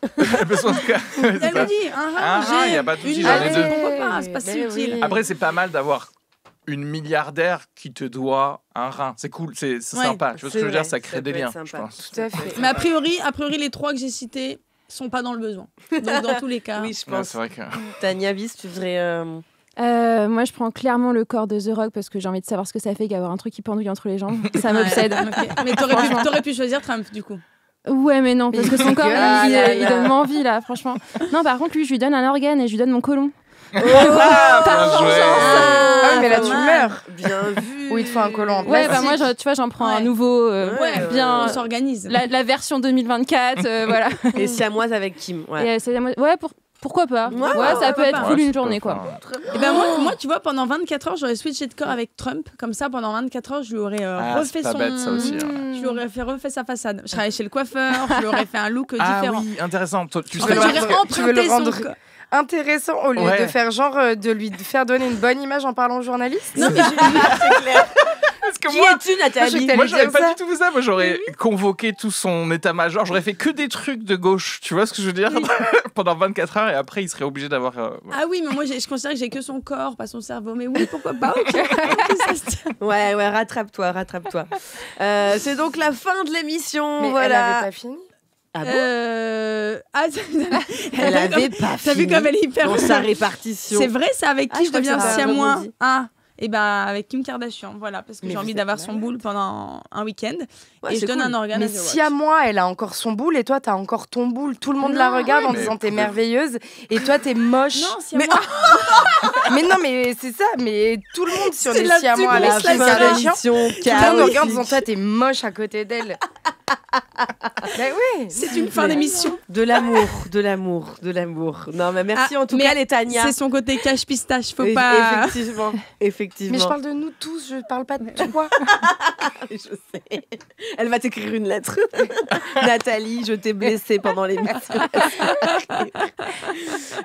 Besoin de cas. Elle me dit, un Un rein, rein, y a pas de souci, une j'en ai main, deux. pourquoi pas, c'est pas si Mais utile. oui. Après, c'est pas mal d'avoir une milliardaire qui te doit un rein. C'est cool, c'est Ouais. sympa. Tu vois ce que je veux dire? Ça crée peut des être liens, sympa. je pense. Tout à fait. Mais a priori, les trois que j'ai cités sont pas dans le besoin. Donc dans tous les cas. Oui, je Ouais, pense. c'est vrai que... Tania Vis, tu voudrais. Moi, je prends clairement le corps de The Rock parce que j'ai envie de savoir ce que ça fait qu'avoir un truc qui pendouille entre les jambes. Ça Ouais, m'obsède. ok. Mais t'aurais pu choisir Trump, du coup. Ouais, mais non, parce que son corps, Ah il là là. donne envie, là, franchement. Non, par contre, lui, je lui donne un organe et je lui donne mon côlon. Bien joué. Ah oui, mais là pas tu mal. meurs. Bien vu. Ou il te faut un collant en Ouais, bah plastique. moi, tu vois, j'en prends un Ouais. nouveau, Ouais, bien. On s'organise. La version 2024, voilà. Et siamoise avec Kim. Ouais. Et, pourquoi pas? Ouais, Ouais, ça peut être pas. cool Ouais, une c'est journée, pas- quoi. Et ben moi, tu vois, pendant 24 heures, j'aurais switché de corps avec Trump. Comme ça, pendant 24 heures, je lui aurais Ah, refait c'est pas son. bête, ça aussi. hein. Je lui aurais refait sa façade. Je serais allée chez le coiffeur, je lui aurais fait un look Ah différent. oui, intéressant. Toi, tu En sais fait, pas- j'aurais tu veux le emprunté rendre- son corps. Intéressant au lieu Ouais. de faire genre de lui faire donner une bonne image en parlant aux journalistes. Non, mais C'est clair. Parce que Qui moi, es-tu, Nathalie? T'allais moi, j'aurais dire pas ça. du tout fait ça. Moi, j'aurais convoqué tout son état-major. J'aurais fait que des trucs de gauche. Tu vois ce que je veux dire? Pendant 24 heures et après, il serait obligé d'avoir. Ah oui, mais moi, je considère que j'ai que son corps, pas son cerveau. Mais oui, pourquoi pas? Ok. Ça se tient. Ouais, rattrape-toi. C'est donc la fin de l'émission. Mais elle voilà. avait pas fini. Ah bon? Elle avait pas T'as vu fini comme elle est hyper. Dans sa répartition. C'est vrai, c'est avec Ah, qui je je crois que deviens ça a siamois? rebondi. Ah, et ben avec Kim Kardashian, voilà, parce que Mais j'ai vous envie êtes d'avoir son malade. boule pendant un week-end. Ouais, Et je c'est donne cool. un organe Mais à The Rock. si à moi, elle a encore son boule et toi, t'as encore ton boule. Tout le monde la Non, regarde en mais disant t'es vous- merveilleuse et toi, t'es moche. Non, si Mais- moi. Mais non, mais c'est ça. Mais tout le monde, si on C'est est la si à moi, plus la grosse Kim laisse à la Kardashian, Émission tout le monde chaotique. regarde en disant toi, t'es moche à côté d'elle. Ben oui. C'est une fin d'émission. De l'amour. Non, mais merci Ah, en tout mais cas, les Tania. C'est son côté cache pistache, faut Et- pas. Effectivement. Mais je parle de nous tous, je parle pas de toi. Je sais. Elle va t'écrire une lettre. Nathalie, je t'ai blessée pendant l'émission.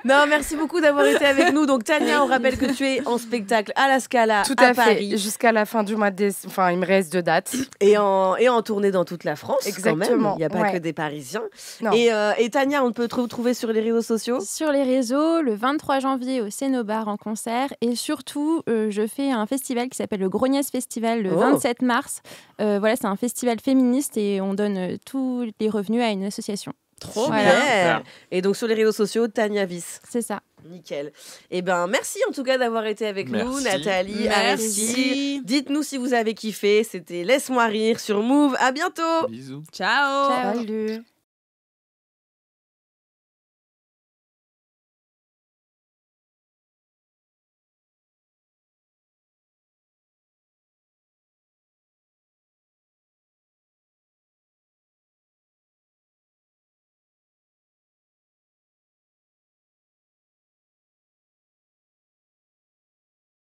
Non, merci beaucoup d'avoir été avec nous. Donc, Tania, on rappelle que tu es en spectacle à la Scala Tout à à fait. Paris Jusqu'à la fin du mois de décembre. Enfin, il me reste 2 dates. et en tournée dans toute la France. Quand même. Exactement, Il n'y a pas ouais. que des Parisiens. Non. Et Tania, on peut te retrouver sur les réseaux sociaux. Sur les réseaux, le 23 janvier au Cénobar en concert. Et surtout, je fais un festival qui s'appelle le Grognès Festival le Oh. 27 mars. Voilà, c'est un festival féministe et on donne tous les revenus à une association. Trop Voilà. bien. Super. Et donc, sur les réseaux sociaux, Tania Vis. C'est ça. Nickel. Eh ben, merci en tout cas d'avoir été avec nous, Merci. Nathalie, Aristide. Merci. Dites-nous si vous avez kiffé. C'était Laisse-moi rire sur Move. À bientôt. Bisous. Ciao. Ciao. Salut.